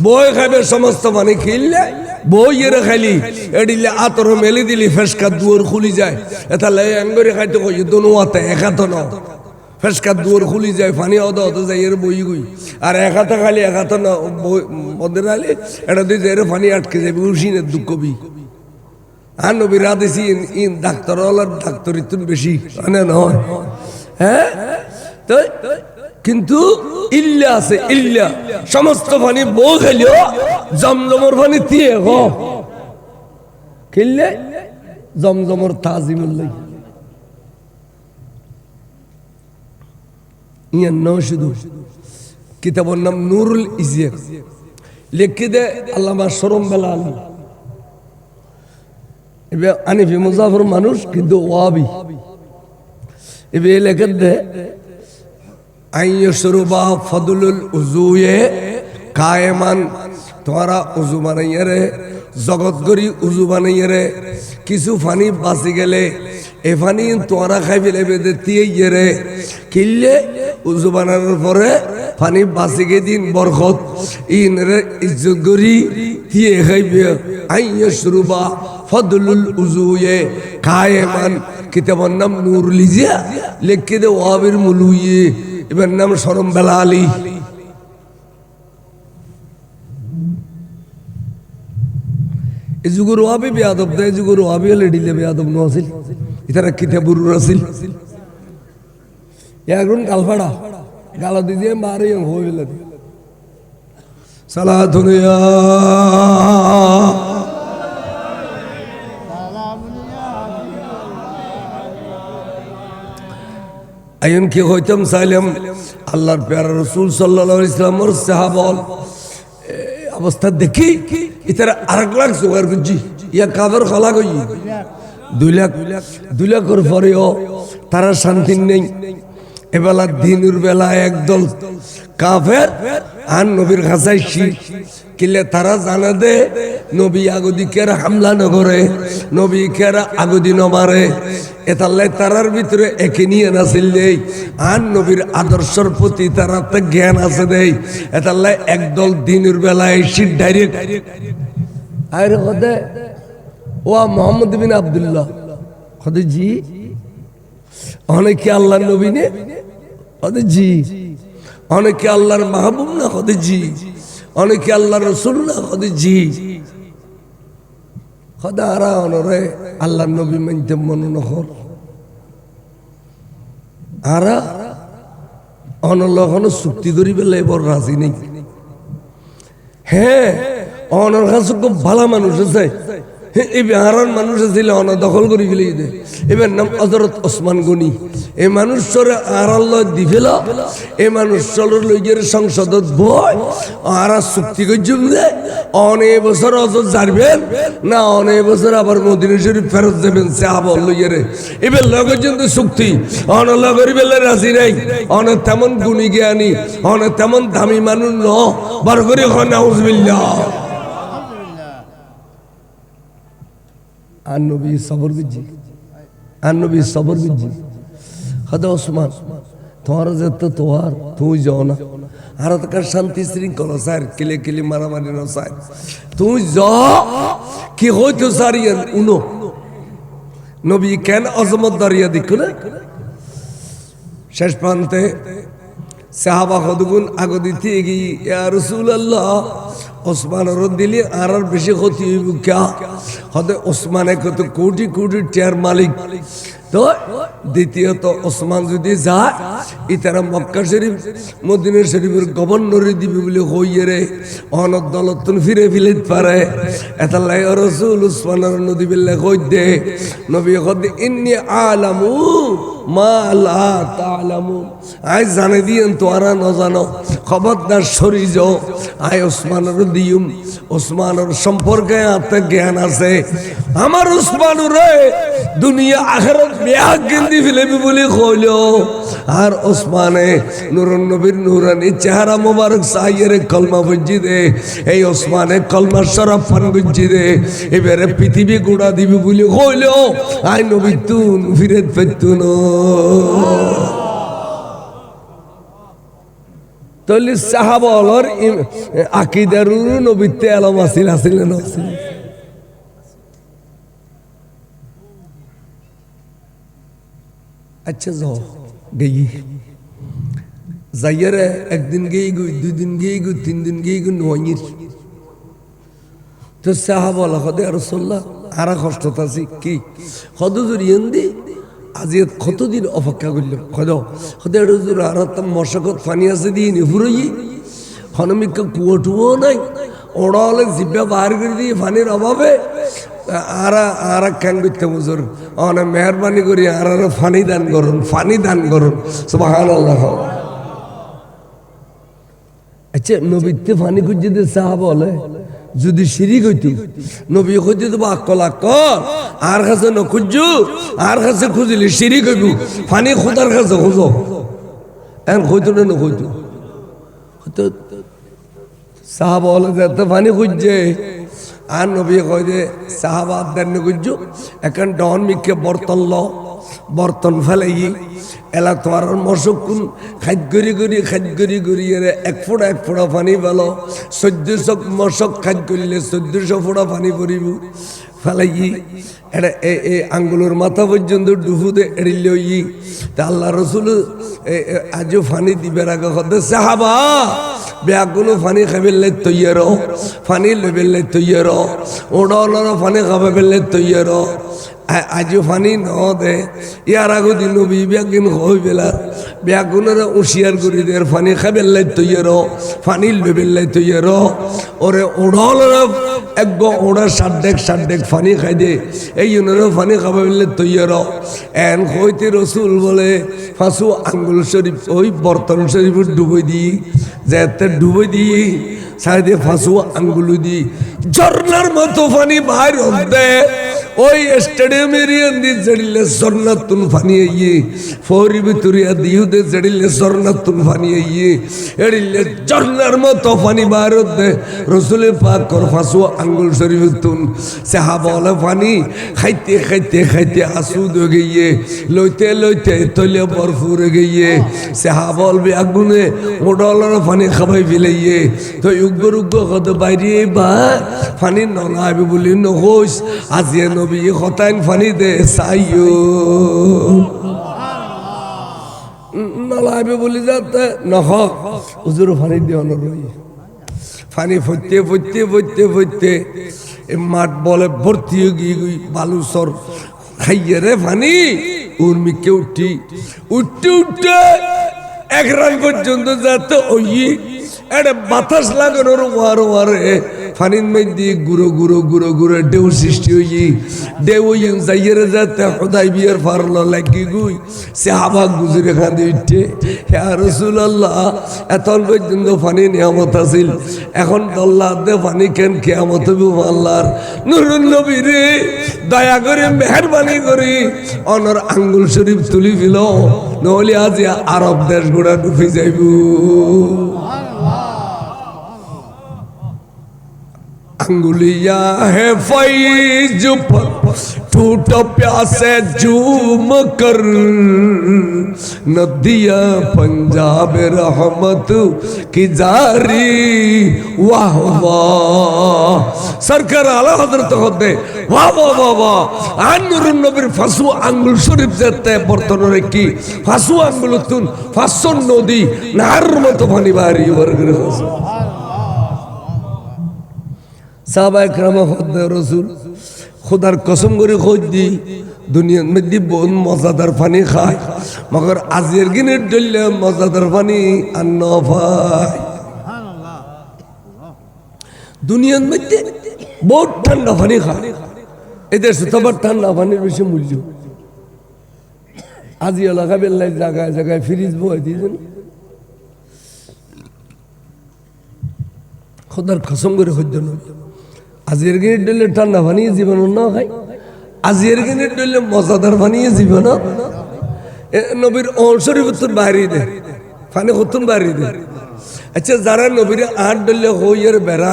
A: বই খাইবে সমস্ত পানি খিললে বই এরে খাইলি এডিলে আতর মেলি দিলি ফেসকা দুয়ার খুলি যায় এটা লাই আঙ্গরে খাইতে কই দোনো হাতে এক হাত না ফেসকা দুয়ার খুলি যায় পানি অদ যায় এর বই গুই আর এক হাতে খালি এক হাত না ওদের আলে এটা দিয়ে এর পানি আটকে যাবে উসিনের দুঃখ বি আর নবীর আদেশি ইন ডাক্তার ওলার ডাক্তারি তুন বেশি মানে নয় হ্যাঁ তো কিন্তু ইল্লা আছে ইল্লা সমস্ত পানি বউ খেলিও জমজমর পানি দিয়ে হ খেললে জমজমর তাজিমুল্লাহ ইয়ান ন শুধু কিতাবের নাম নুরুল ইজিয়া লিখে দে আল্লামা শরম বেলাল এবার আনিফি মুজাফর মানুষ কিন্তু ওয়াবি এবার লেখে দে আইয়শরুবা ফদলুল উজুয়ে কায়েমান তোরা উজু বানাইয়ে রে জগৎ গরি উজু বানাইয়ে রে কিছু ফানি বাঁচি গেলে এ ফানি তোরা খাই ফেলে বেঁধে দিয়ে রে কিনলে উজু বানানোর পরে ফানি বাঁচি গে দিন বরকত ইন রে ইজ্জত গরি দিয়ে খাইবে আইয়শরুবা ফদলুল উজুয়ে কায়েমান কিতাবের নাম নুরুল ইজিয়া লিখে দে ওয়াবির মুলুয়ে এবার নাম শরম বেলালি এই যুগের ওয়াবি বেয়াদব দেয় যুগের ওয়াবি হলে ডিলে বেয়াদব ন আছিল ইতারা কিতাবুর আছিল এখন গালফাড়া গালা দিয়ে মারে হইল সালাতুন ইয়া আইন কি হইতাম চাইলাম আল্লাহর প্যারা রসুল সাল্লাল্লাহু আলাইহি ওয়াসাল্লামের সাহাবাল অবস্থা দেখি ইতারা আরেক লাখ জোগাড় করছি ইয়া কাফের খলা কই 2 লাখের পরেও তারা শান্তি নেই এবেলা দিনের বেলা একদল কাফের আর নবীর কাছে কিলে তারা জানা দে নবী আগদি কেরা হামলা নগরে নবী কেরা আগদি নমারে এতাল্লাই তারার ভিতরে একে নিয়ে নাছিল দেই আর নবীর আদর্শের প্রতি তারা তো জ্ঞান আছে দেই এতাল্লাই একদল দিনের বেলা এসে ডাইরেক্ট আরে কদে ও মোহাম্মদ বিন আব্দুল্লাহ কদে জি অনেকে আল্লাহর নবী নে কদে জি অনেকে আল্লাহর মাহবুব না কদে জি অনেকে আল্লাহর রাসূল না কদে জি খোদা আরা অনরে আল্লাহর নবী মানতে মন নহর আরা অনলহন চুক্তি করি বেলে বড় রাজি নেই হ্যাঁ অনর কাছে খুব ভালো মানুষ আছে এই বিহারের মানুষ ছিল অন দখল করে ফেলে দে এবার নাম হযরত ওসমান গনি এই মানুষরে আরাল্লাহ দি ফেল এই মানুষের লইগের সংসদত বয় আরা চুক্তি করছুম দে অনেক বছর অজর জারবেন না অনেক বছর আবার মদিনা শরীফ ফেরত যাবেন সাহাবা লইয়ে রে এবার লগের জন্য চুক্তি অন লগের বেলে রাজি নাই অনেক তেমন গুণী জ্ঞানী অনেক তেমন দামি মানুষ ন বার করে নাউজুবিল্লাহ আর নবী সবর বুঝি আর নবী সবর বুঝি হদা ওসমান তোমার যেত তোহার তুই যাও না আর তার শান্তি শৃঙ্খলা স্যার কিলে কিলে মারামারি না স্যার তুই যা কি হইতো সারিয়ান উনো নবী কেন আজমত দাঁড়িয়ে দেখো না শেষ প্রান্তে সাহাবা কতগুণ আগো দিতে এগিয়ে ইয়া রাসূলুল্লাহ ওসমানের দিলে আর বেশি ক্ষতি হইব কে হদে ওসমানে কত কোটি কোটি টিয়ার মালিক তো দ্বিতীয়ত ওসমান যদি যায় ইতারা মক্কা শরীফ মদিনা শরীফের গভর্নরে দিবে বলে হইয়ে রে অনদ দলতন ফিরে ফিলিত পারে এটা লাই রাসূল ওসমানের নদী বিল্লাহ কই দে নবী কদ ইন্নী আলামু মা লা তা'লামু আই জানে দিয়েন তোরা না জানো খবরদার সরি যাও আই ওসমানের দিউম ওসমানের সম্পর্কে আপনার জ্ঞান আছে আমার ওসমান রে দুনিয়া আখিরাত বিয়াগ গিন্দি ফিলেবি বলি কইলো আর ওসমানে নূরুন নবীর নূরানি চেহারা মোবারক সাইয়ের কলমা বুঝি দে এই ওসমানে কলমা শরফ পান বুঝি দে এবারে পৃথিবী গুড়া দিবি বলি কইলো আই নবী তুন ফিরে পেতুন তলি সাহাবালর আকীদার নবীতে আলম আছিল না আচ্ছা যাও গেই যাইয়ারে একদিন গেই গই দুই দিন গেই গই তিন দিন গেই গই নয়ির তো সাহাবা বলা হদে রাসূলুল্লাহ আর কষ্ট আছে কি হদুজুর ইন্দি আজ কতদিন অপেক্ষা করলাম হদে হুজুর আর মশাকত পানি আছে দিয়ে নিফুরই হনমিকা কুয়োটুও নাই ওড়া হলে জিব্বা বার করে দিয়ে পানির অভাবে আর কেন করতে হুজুর অনেক মেহরবানি করি আর ফানি দান করুন সুবহানাল্লাহ আচ্ছা নবীতে ফানি খুঁজে দিয়ে সাহাবা বলে যদি শিরিক হইতো নবী খুঁজে দেবো আকল আর কাছে ন খুঁজু আর কাছে খুঁজলে শিরিক হইব ফানি খোদার কাছে খুঁজো এখন হইতো না হইতো হয়তো সাহাবা বলে যে ফানি খুঁজছে আর নবী কয় যে সাহাবা দেন খুঁজু এখন ডন মিকে বর্তন ফেলাই এলা তোমার মশকুন খাদ করি এক ফোড়া পানি পেল 1400 মশক খাদ করিলে 1400 ফোড়া পানি পরিব ফেলাই এটা এই আঙ্গুলের মাথা পর্যন্ত ডুবু দে এড়িলে তা আল্লাহ রসুল আজও ফানি দিবের আগে হতে সাহাবা ব্যাগুলো ফানি খাবেলে তৈয়ার ফানি লেবেলে তৈয়ার ওড়ার ফানি খাবে বেলে তৈয়ার আজও ফানি ন দে ইয়ার আগো দিন নবী ব্যাগিন হই বেলা ব্যাগুনের উশিয়ার করি দের ফানি খাবেলে তৈয়ার ফানি লেবেলে তৈয়ার ওরে ওড়ার এক ওড়া সাড্ডেক ফানি খাই দে এই জন্য ফানি খাবে বেলে তৈয়ার এন হইতে রসুল বলে ফাঁসু আঙ্গুল শরীফ ওই বর্তন শরীফ ডুবই দিই যেতে ডুবই দিই সাইডে ফাঁসু আঙ্গুল দিই ঝর্নার মতো ফানি বাইর হতে ওই স্টেডিয়ামের দি জড়িলে স্বর্ণাতুন ফানি আইয়ে ফৌরি ভিতরিয়া দিহুদে জড়িলে স্বর্ণাতুন ফানি আইয়ে এড়িলে ঝর্নার মতো ফানি বাইর হতে রসুলের পাক কর ফাঁসু আঙ্গুল শরীফতুন সাহাবা বলে ফানি খাইতে আসুদ হয়ে গিয়ে লইতে তলে বরফুর গিয়ে সাহাবা বলবে আগুনে মোডলার ফানি খাবাই ফেলাইয়ে তো উগ্র কত বাইরে বা ফানি নলাইবে বলি নহস আজিয়ে নবী হতাইন ফানি দে সাইয়ো নলাইবে বলি যাতে নহ হুজুর ফানি দিও না ফানি ফইতে মাঠ বলে ভর্তি হয়ে গিয়ে বালুসর খাইয়ে রে ফানি উর্মিকে উঠতে এক রান পর্যন্ত যাতে ওই একটা বাতাস লাগানোর ওয়ারে ফানির মধ্যে গুঁড়ো গুঁড়ো গুঁড়ো গুঁড়ো ঢেউ সৃষ্টি হই ঢেউ যাইয়ের যাতে খোদাই বিয়ের ফারল লাগি গুই সে হাবা গুজরে খাঁদে উঠে হে রাসূলুল্লাহ এতল পর্যন্ত ফানি নিয়ামত আছিল এখন আল্লাহ দে ফানি কেন কিয়ামত হবে আল্লাহর নূরুন নবী রে দয়া করে মেহেরবানি করে অনর আঙ্গুল শরীফ তুলি ফেল নহলে আজ আরব দেশ গোড়া ডুবে যাইব अंगुलिया है फैज पर टूट प्यासे झूम कर नदिया पंजाब रहमत की जारी वाह वाह सरकार आला हजरत होते वाह वाह वाह वाह आनुरुन नबीर फासु आंगुल शरीफ जाते बर्तन रेखी फासु आंगुल तुन फासु नदी नार मत पानी बारी वर्गर साहबा इकराम खुद रसूल खुदार कसम करे खोज दी दुनिया में दी बहुत मज़ेदार पानी खाए मगर आज़िर गिने डले मज़ेदार पानी अन्ना भाई दुनिया में दी बहुत ठंडा पानी खाए इधर से तब ठंडा पानी बेशे मूल्य आज ये लगा बेल्ला जगह जगह फ्रीज बोए दी जन खुदार कसम करे खोज दो आजिर गिने डले ठंडा पानी जीवन ना खाई आजिर गिने डले मज़ेदार पानी जीवन नबीर औषधि बुतुर बाहरी दे पानी खुतुन बाहरी दे अच्छा ज़रा नबीर आठ डले हो यार बेरा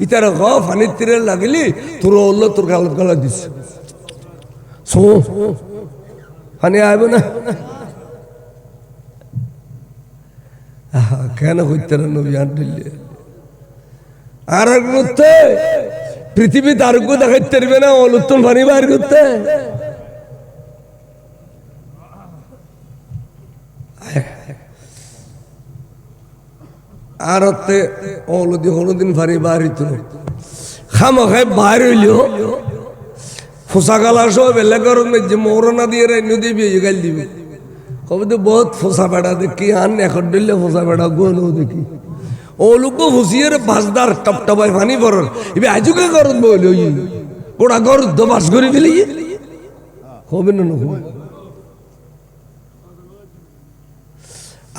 A: इतना गाँव पानी तेरे लगली तुरो अल्लाह तुर गालत गाला दिस सो पानी आए बना क्या ना कोई तेरा नबी आठ डले आरग मुत्ते पृथ्वी तारको देखाते तेरे ना ओलुत्तम पानी बाहर करते आरते ओलुदी होलो दिन पानी बाहर इतनो खाम खाए बाहर लियो फुसा गला शो बेले करो में जमोरा ना दिए रहे नुदी भी ये गल दी भी कब तो बहुत फुसा बैठा देखी आन ने खड्डले फुसा बैठा गोनो देखी ओलुक को फुसियर बाजदार टप टपाई पानी भरन इबे आजू के करत बोलो ये कोड़ा कर दो बास करी फेली ये होबे न हो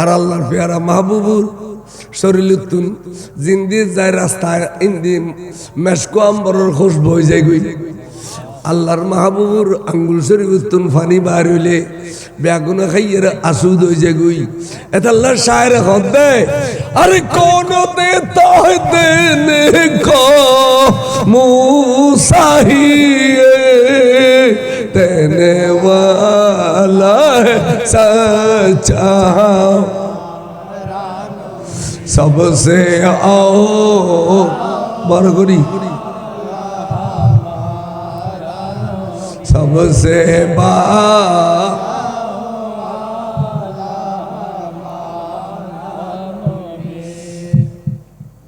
A: আর আল্লাহর প্যারা মাহবুবুর শরীলতুন জিন্দি যায় রাস্তা ইন্দি মেশকো আম্বরের খুশবু হয়ে যায় গই আল্লাহর মাহবুবুর আঙ্গুল শরীফতুন ফানি বার হইলে বেগুনা খাইয়ের আসুদ হয়ে যায় গই এত আল্লাহর শায়ের হদে अरे कौन देता है देने को मूसा ही देने वाला है सच्चा सबसे आओ बरगुरी सबसे बा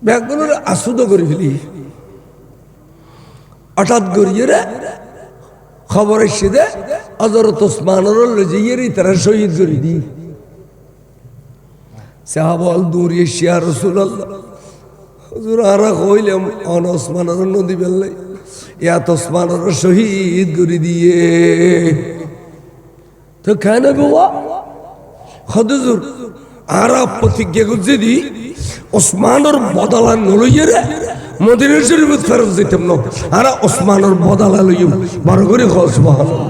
A: বেগুনের আসুদ করে ফেলি হঠাৎ করিয়ে রে খবর এসে দে হযরত ওসমানের লজিয়ে তারা শহীদ করে দি সাহাবাল দূর এসে ইয়া রাসূলুল্লাহ হুজুর আরা কইলাম অন ওসমানের নদী বেল্লাই ইয়া তো ওসমানের শহীদ করে দিয়ে তো কেন বাবা হুজুর আরা প্রতিজ্ঞা করছে দি ওসমানের বদলা নলইয়ে রে মদিনা শরীফত ফেরত যেতাম না আর ওসমানের বদলা লইম বড় করে সুবহানাল্লাহ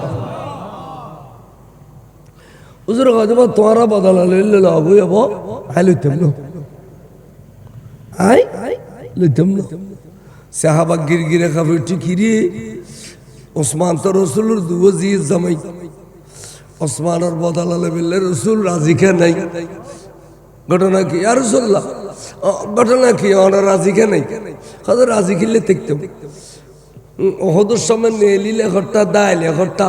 A: হুজুর কইবা তোরা বদলা লইলে লাভ হইব আইলইতাম না আই লইতাম না সাহাবা গিরগিরে খাবে ঠিকিরে ওসমান তো রাসূলের দুওয়াজি জামাই ওসমানের বদলা লইলে রাসূল রাজি কে নাই ঘটনা কি ইয়া রাসূলুল্লাহ ঘটনা কি ওরা রাজি কে নাই কত রাজি খিলে দেখতাম ওহদুর সময় নেলিলে ঘরটা দাইলে ঘরটা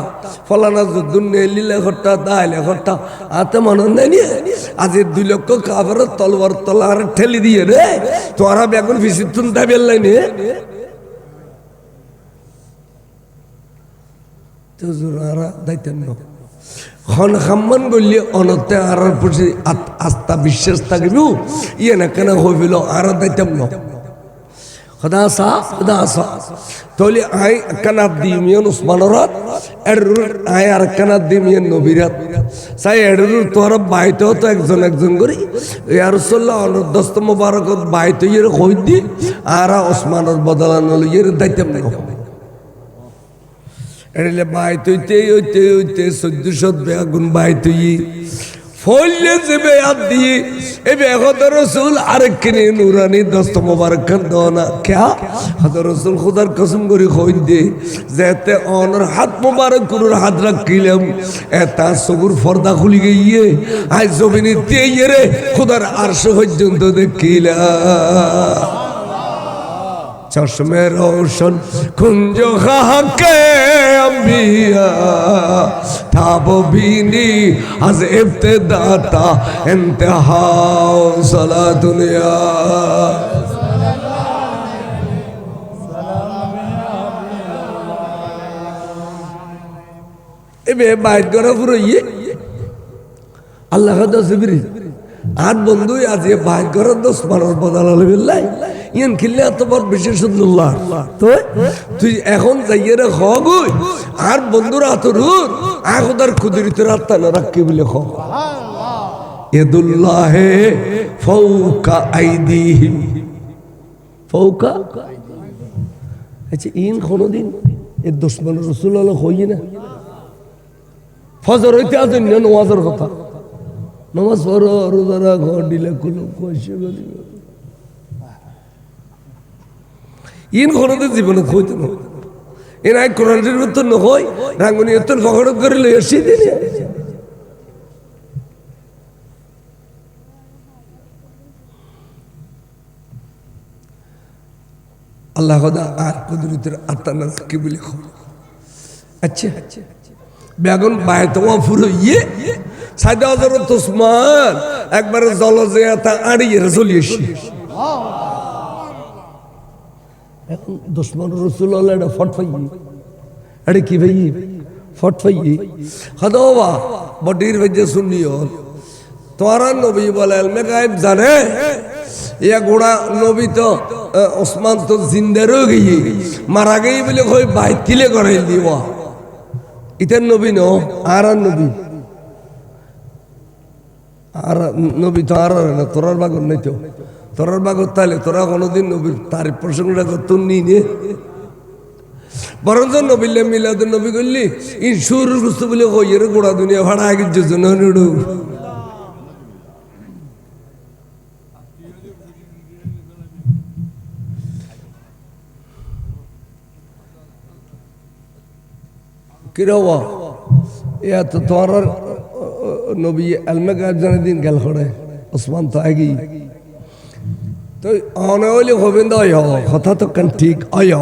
A: ফলানা যুদ্ধ নেলিলে ঘরটা দাইলে ঘরটা আতে মনে নেই আজ 2 লক্ষ কাফের তলওয়ার তলার ঠেলি দিয়ে রে তোরা বেগুন ফিসির তুন দাবেল লাইনে তো জোরারা দাইতেন না খন খাম্মান বললে অনতে আর প্রতি আস্থা বিশ্বাস থাকবে ইয়ে না কেন হইল আর দাইতাম না খোদা আসা তাহলে আই কানাত দিমিয়ন উসমানরাত এডরুর আই আর কানাত দিমিয়ন নবীরাত সাই এডরুর তোর বাইতেও তো একজন একজন করি ইয়া রাসূলুল্লাহ দস্ত মুবারকত বাইত ইয়ের কই দি আর ওসমানের বদলান ইয়ের দাইতাম না এলে বাইত হইতে 1400 বেগুন বাইত হই ফলে যে বেয়াত দিয়ে এই বেগত রসুল আরেক কিনে নুরানি দস্ত মুবারক খান দোনা ক্যা হদ রসুল খুদার কসম করে কই দে যেতে অনর হাত মুবারক কুরুর হাত রাখিলাম এটা সবুর পর্দা খুলি গিয়ে আজ জমিনে তেয়ে রে খুদার আরশ পর্যন্ত দেখিলা চশমে রোশন কুঞ্জ খাকে अंबिया था वो बीनी अज इब्तिदा ता इंतहा सला दुनिया এবে বাইট করা পুরো ইয়ে আল্লাহ জিবরিল আর বন্ধু আজ বাইট করার 10 মারার বদল আলহামদুলিল্লাহ ইয়ান খিল্লে এত বড় বিশেষুল্লাহ তো তুই এখন যাইয়ে রে খগই আর বন্ধুরা আতরুর আখদার কুদরতের আত্মা না রাখি বলে খ ইয়াদুল্লাহে ফাওকা আইদিহিম ফাওকা আচ্ছা ইন কোনদিন এ দুশমন রাসূলুল্লাহ হই না ফজর হইতে আজ নামাজের কথা নামাজ পড়ো রোজা রাখো দিলে কোনো কইছে গলি ইন কোনদিন জীবনে হইতো না এর আই কোরআনের উত্তর নয় রাঙ্গুনি উত্তর ফখড় করে লই আসি দিনে আল্লাহ খোদা আর কুদরতের আত্মা কি বলে আচ্ছা বেগুন বায়তোয়া ফুরো ইয়ে সাইদা হযরত ওসমান একবার জলজে তা আড়িয়ে চলে এসে এখন দুশমন রাসূলুল্লাহ এটা ফটফাই আরে কি ভাই ফটফাই খোদা বডির वजह শুনিও তোরা নবী বলে ইলমে গায়েব জানে ইয়া গোড়া নবী তো ওসমান তো জিন্দা রয়ে গই মারা গই বলে কই বাইত কিলে করাই দিবা ইতের নবী ন আর নবী আর নবী তো আর না তোরার বাগর নাই তো তোরার বাগর তাহলে তোরা কোনোদিন নবীর তার প্রসঙ্গটা করত নিয়ে বরঞ্চ নবীলে মিলাদুন নবী করলি ইন সুর গুস্তু বলে কই এর গোড়া দুনিয়া ভাড়া আগে যোজনা নিড়ু কিরবা ইয়া তো তোর নবী আলমে গায়েব জানে দিন গেল করে ওসমান তো আগি তো অনে হইলে হবেন দয় কথা তো কান ঠিক আয়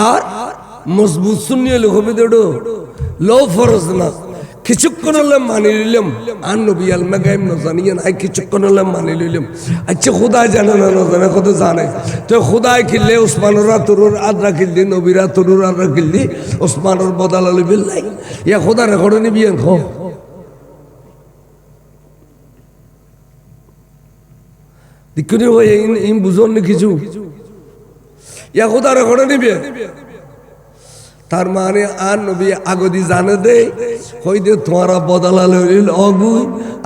A: আর মজবুত শুনিয়ে হবে দেড়ো লো ফরজ না কিছুক্ষণ হলে মানি নিলাম আর নবী আলমে গায়েব না জানিয়ে নাই কিছুক্ষণ হলে মানি নিলাম আচ্ছা খুদাই জানে না জানে কত জানে তো খুদাই খিললে ওসমানরা তরুর আদরা খিললি নবীরা তরুর আদরা খিললি ওসমানের বদল আলি বিল্লাই ইয়া খুদা রেকর্ড নিবি খ দিকুনি হই ইন বুঝন না কিছু ইয়া খুদা রেকর্ড নিবি তার মানে আর নবী আগদি জানে দে হই দে তোমারা বদলা লইল অগু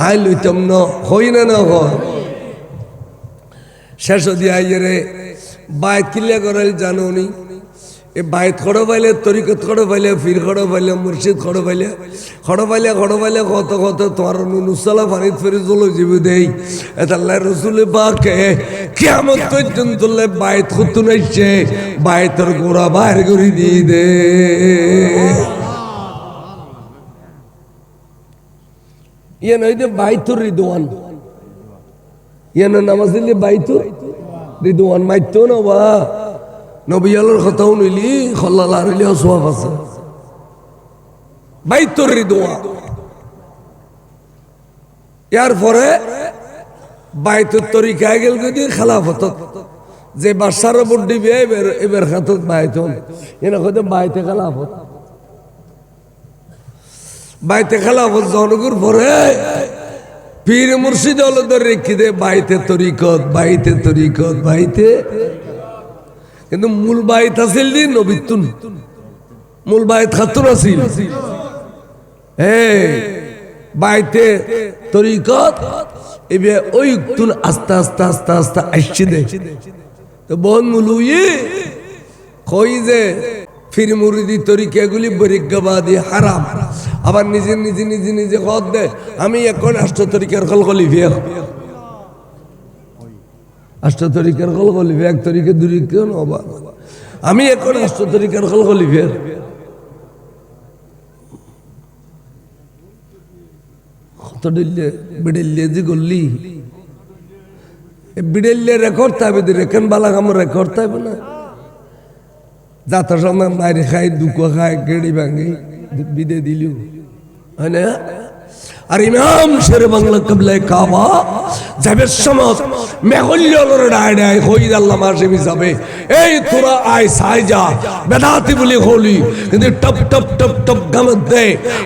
A: আই লইতাম ন হই না না হয় শেষ দি আইরে বাইত কিল্লা করাল জানোনি এ বাইত খড় পাইলে তরিকত খড় পাইলে ফির খড় পাইলে মুর্শিদ খড় পাইলে কত কত তোমার নুসালা পানিত ফেরি চলো যাবে দেই এতাল্লাহ রসুল বাকে কিয়ামত পর্যন্ত বাইত খুঁতু নাইছে বাইতের গোড়া বাইর করে দিয়ে দে ইয়ে নই দে বাইতুর রিদওয়ান ইয়ে না নামাজ দিলে বাইতুর রিদওয়ান মাইতো না বা নবী আলোর কথাও নইলি খল্লাল্লাহ হইলে সওয়াব আছে বাইতুর রিদওয়ান ইয়ার পরে বাইতুর তরিকায় গেল গদি খেলাফত যে বাদশার উপর দিবে এবার খাতত বাইতুন এনা কইতে বাইতে খেলাফত জনগর পরে পীর মুর্শিদ হলো ধরে রেখে দে বাইতে তরিকত বাইতে তরিকত বাইতে, কিন্তু মূল বাইত আছিল দি নবীতুন, মূল বাইত খাতুন আছিল। বাইতে তরিকত এবে ওই তুন আস্তে আস্তে আস্তে আস্তে আসছে দে। তো বোন মুলুয়ে কই যে ফির মুরিদি তরিকাগুলি বরিজ্ঞবাদী হারাম, আবার নিজে নিজে নিজে নিজে কদ দে আমি এখন আষ্ট তরিকার কলকলি ফিয়া, আষ্ট তরিকার কলকলি ফিয়া, এক তরিকে দুরি কেন অবাক, আমি এখন আষ্ট তরিকার কলকলি ফিয়া। কত ডিল্লে বিড়িল্লে যে গল্লি বিড়িল্লে রেকর্ড থাকবে, রেখেন বালা কাম রেকর্ড থাকবে না, যাতার সময় মায়ের খাই দুঃখ খায় গেড়ি ভাঙি বিদে দিলিও হয় না। আর ইমাম শেরে বাংলা কিবলা কাবা যাবে সমত মেঘল্যর ডায় ডায় হই আল্লাহ মাসে মিসাবে এই তোরা আয় সাই যা বেদাতি বলি হলি, কিন্তু টপ টপ টপ টপ গামত দে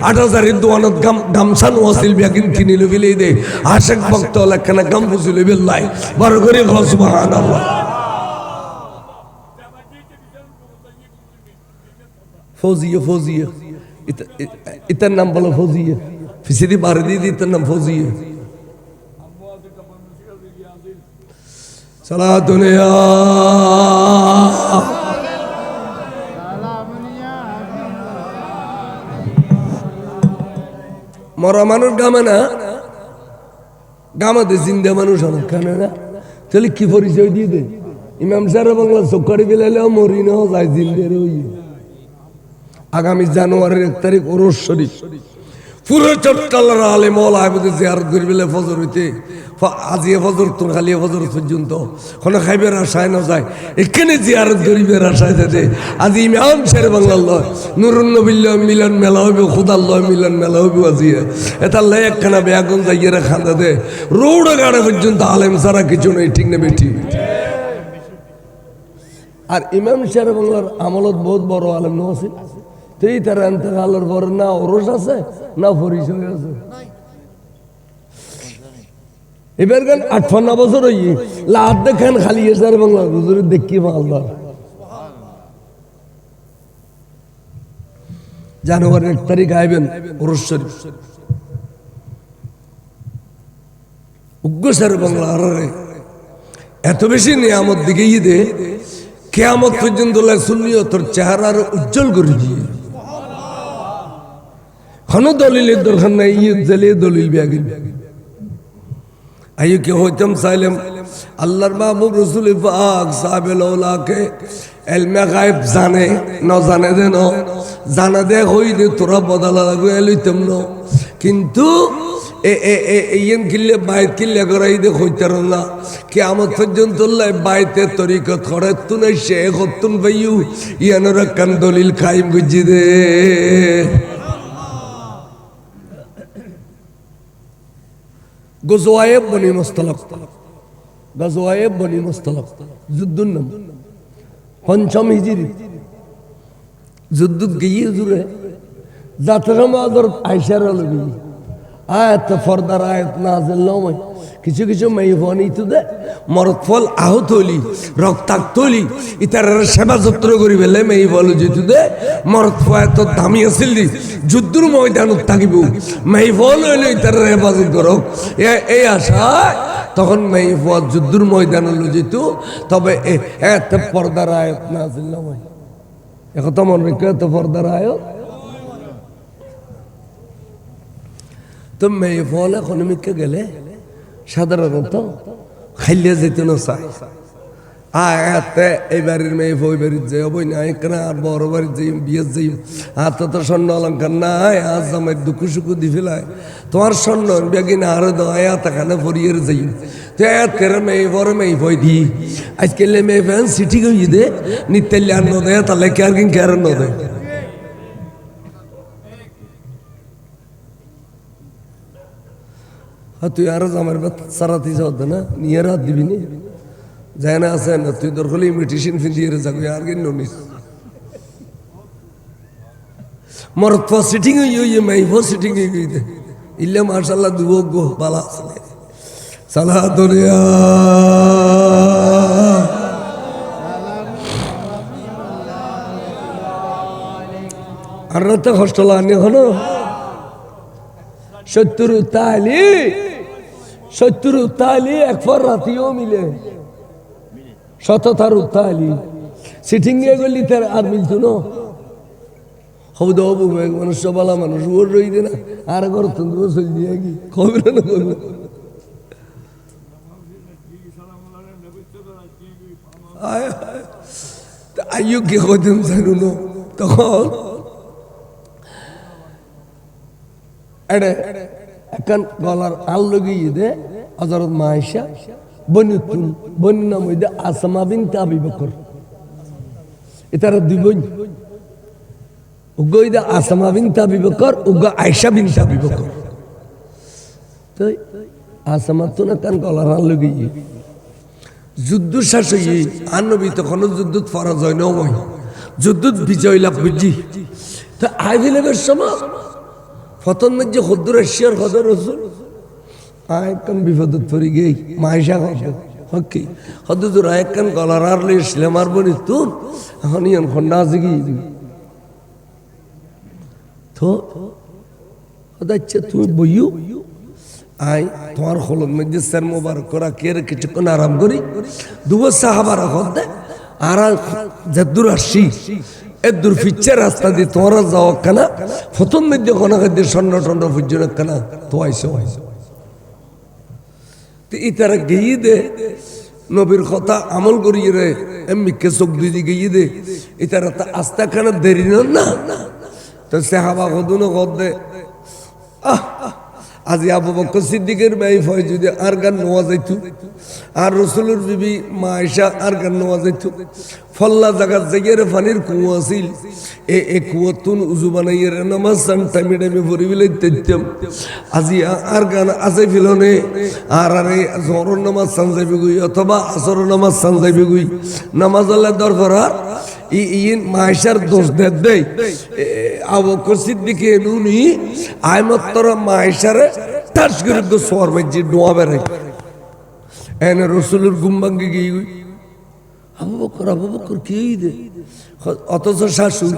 A: 8000 দোয়ানত গামছান ওয়াসিল বিয়াকিন কিনিল বিলি দে আশিক ভক্ত লক্ষণ গাম বুঝিল বিল্লাহ বড় করে সুবহানাল্লাহ। ফৌজিয়া ফৌজিয়া ইতার নাম বলো ফৌজিয়া, ফিসিদি বারে দিয়ে ইতার নাম ফৌজিয়া। সালাতুন ইয়া মরা মানুষ গামে না, গামাতে জিন্দা মানুষ অনেক কানে না, তাহলে কি পরিচয় দিয়ে দে? ইমাম সাহেব বাংলা চক্করি বিলাইলেও মরি না যায় জিন্দের ওই। আগামী জানুয়ারির 1 তারিখ ওরস শরীফ পুরো চট্টালার আলে মৌলা আহমেদের জিয়ারত করিবেলে ফজর হইতে আজিয়ে ফজর তোর খালিয়ে ফজর পর্যন্ত কোনো খাইবের আশায় না যায়, এখানে জিয়ারত গরিবের আশায় যাতে আজি ইমাম শেরে বাংলার লয় নুরুন নবিল্লাহ মিলন মেলা হইবে, খুদাল্লাহ মিলন মেলা হইবে, আজিয়ে এটা লাই একখানা বেয়াগুন যাইয়েরা খান্দা দে রৌড়া গাড়া পর্যন্ত আলেম সারা কিছু নেই, ঠিক না বেঠি। আর ইমাম শেরে বাংলার আমলত বহুত বড় আলেম ন আছে, তুই তার এতেকালের পরে না ওরস আছে না পরিচয় আছে। এবার গান 58 বছর হই লাভ দেখেন খালি এসার বাংলা হুজুরের দেখি মালদার জানুয়ারির 1 তারিখ আইবেন ওরস শরীফ উগ্রসার বাংলা আরে এত বেশি নিয়ামত দিকে দে কিয়ামত পর্যন্ত সুন্নিয়তের চেহারার উজ্জ্বল করে দিয়ে কোনো দলিলের দরকার নাই, ঈদ জ্বালিয়ে দলিল ব্যাগিন আইয়ু কে হইতাম চাইলাম আল্লাহর মাহবুব রসুল পাক সাহাবেল ওলাকে এলমে গায়েব জানে ন জানে দে ন জানা দে হই দে তোরা বদলা লাগবে লইতাম ন, কিন্তু ইয়েন কিনলে বাইত কিনলে করাই দে হইতার না কিয়ামত পর্যন্ত বাইতে তরিকত করে তুন শেখ হতুন ভাইয়ু ইয়ানোর কান দলিল খাইম বুঝি দে। গজওয়ায়ে বনি মুস্তালাক, গজওয়ায়ে বনি মুস্তালাক যুদ্ধুর নাম 5ম হিজরি যুদ্ধ গিয়ে জুড়ে যাত্রা হযরত আয়েশার লাগি আয়াত ফরদার আয়াত নাযিল নয়, কিছু কিছু মেহফনি তো দে মরদ ফল আহত হলি রক্তাক্ত হলি ইতার সেবা যত্ন করি বেলে মেহফল যেতু দে মরদ ফল তো দামি আছিল দি যুদ্ধর ময়দানত থাকিব মেহফল হইলে ইতার হেফাজত করক এই আশা, তখন মেহফল যুদ্ধর ময়দান হলো যেতু, তবে এত পর্দার আয়াত নাযিল নয়, এখন তো মনে রেখে এত পর্দার আয়াত তো মেহফল এখন মিকে গেলে সাধারণত খাইলে যেত না চাই আয়াতে এই বাড়ির মেয়ে ওই বাড়ির যে হবই না এখানে আর বড় বাড়ির যাই বিয়ে যাই হাতে তো স্বর্ণ অলঙ্কার নাই আজ জামাই দুঃখ সুখ দি ফেলায় তোমার স্বর্ণ বেগিন আরো দেয় এখানে পরিয়ে যাই তো তেরা মেয়ে বড় মেয়ে ভয় দি আজকে মেয়ে ফ্যান সিটি গই দে নিত্যাল্য আর নদে তাহলে কে আর কিন কে আর নদে তুই আরো জামার সারাতি যাও না নিয়ে রাত দিবি নি যায় না আছে না তুই দরকার ইমিটেশন ফিন্দিয়ে যাবি আর কিন নিস মরত সিটিং হই মাই সিটিং হই ইল্লে মাশাআল্লাহ দুবো গো বালা আছে সালাতুলিয়া আর রাতে হস্টেল আনি হলো 70 তালি একবার রাতিও মিলে 77 তালি সিটিং এ গলি তার আর মিলতো না হবু হবু মানুষ সবালা মানুষ ওর রই দে না আর ঘর তুমি চল দিয়ে কি খবর না করবো আইয়ো কি কদিন জানো না তখন এডে এখন গলার আল লগিয়ে দে হযরত মায়েশা বনিতুন বনি নাম হইদে আসমা বিনতে আবি বকর এটারা দুই বোন উগইদা আসমা বিনতে আবি বকর উগা আয়েশা বিনতে আবি বকর তো আসমা তো না কান গলার আল লগিয়ে যুদ্ধ শেষ হয়ে আর নবী তখন যুদ্ধ ফরজ হয় নয় যুদ্ধ বিজয় লাভ বুঝি তো আইভিলের সময় ফতন মধ্যে হদ্দুর এশিয়ার হদর রসুল আয়কান বিপদত পড়ি গেই মাইশা হদ হকি হদ্দুর আয়কান গলার আর লে ইসলাম আর বনি তুন এখন ইয়ান খন্ডা আছে কি তো হদাচ্ছা তুমি বইও আই তোমার হলদ মধ্যে স্যার মোবারক করা কে কিছুক্ষণ আরাম করি দুবো সাহাবার হদ আর যদ্দুর আসি এদুর ফিচ্ছে রাস্তা দিয়ে তোমরা যাও কেনা প্রথম মধ্যে কোনো খাদ্য স্বর্ণ টন্ড ফুজন কেনা তো আইসো ইতারা গিয়ে দে নবীর কথা আমল করিয়ে রে এমনিকে চোখ দিয়ে গিয়ে দে ইতারা তা আস্তা কেনা দেরি না তো সাহাবা কদুন কদ দে আজি আবু বকর সিদ্দিকের ভাই ফয় যদি আর গান নোয়া যাইতো আর রসুলের বিবি মা আয়েশা আর গান নোয়া যাইতো ফল্লা জায়গা জায়গার পানির কুয়া আছিল এ কুয়াতুন উজু বানাইয়ের নামাজ সান টাইমে টাইমে ভরি বিলাই তেতাম আজি আর গান আছে ফিলনে আর আরে জহরের নামাজ সান যাইবে গই অথবা আসরের নামাজ সান যাইবে গই নামাজ আল্লাহ দরকার ইন মায়েশার দোষ দেয় আবু বকর সিদ্দিকে নুনি আইমাত্র মায়েশারে টাচ করে গো সোয়ার মাঝে নোয়া বেড়াই এনে রসুলের গুম্বাঙ্গে গিয়ে গই আবু বকর কি দে অথচ শাশুর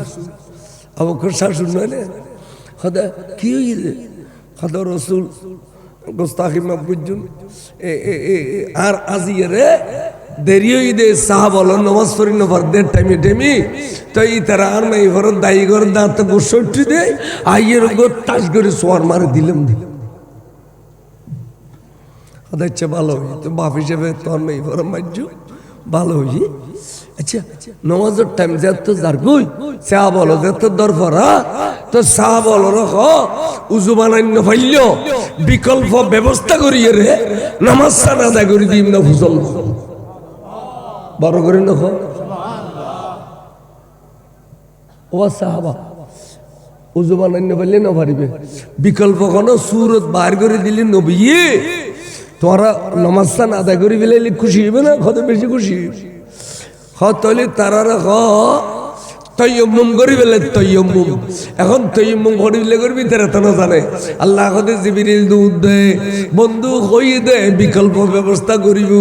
A: আবু বকর শাশুর নয় না খদা কি দে খদা রসুল গোস্তাখি মাবুজুন আর আজিয়ে রে দেরি হয়ে দে সাহাব হলো নমাজ পড়ি নবার দেড় টাইমে তো ই তারা আর নাই ঘর দায়ী ঘর দাঁত গোসটি দে আইয়ের গো টাচ করে সোয়ার মারে দিলাম আচ্ছা ভালো হই তো বাপ হিসেবে তোর মেয়ে ঘর মাইজু ভালো হই আচ্ছা নমাজের টাইম যত যার গই সাহাব হলো যত দরফরা তো সাহাব হলো রখ উজু বানান্য ফাইল বিকল্প ব্যবস্থা করিয়ে রে নামাজ সানা আদায় করে দিম না ফুসল বড় করে নখ ও সাহাবা উজু বানান্য পারলে না পারিবে বিকল্প কোনো সুরত বার করে দিলে নবী তোরা নমাজ সান আদায় করে ফেলাইলে খুশি হবে না কত বেশি খুশি হলে তারা হ তৈয়ম্মুম করি ফেলে তৈয়ম্মুম এখন তৈয়ম্মুম করি ফেলে করবি তারা তো না জানে আল্লাহ হতে জিবরিল দুধ দে বন্ধু হই দে বিকল্প ব্যবস্থা করিব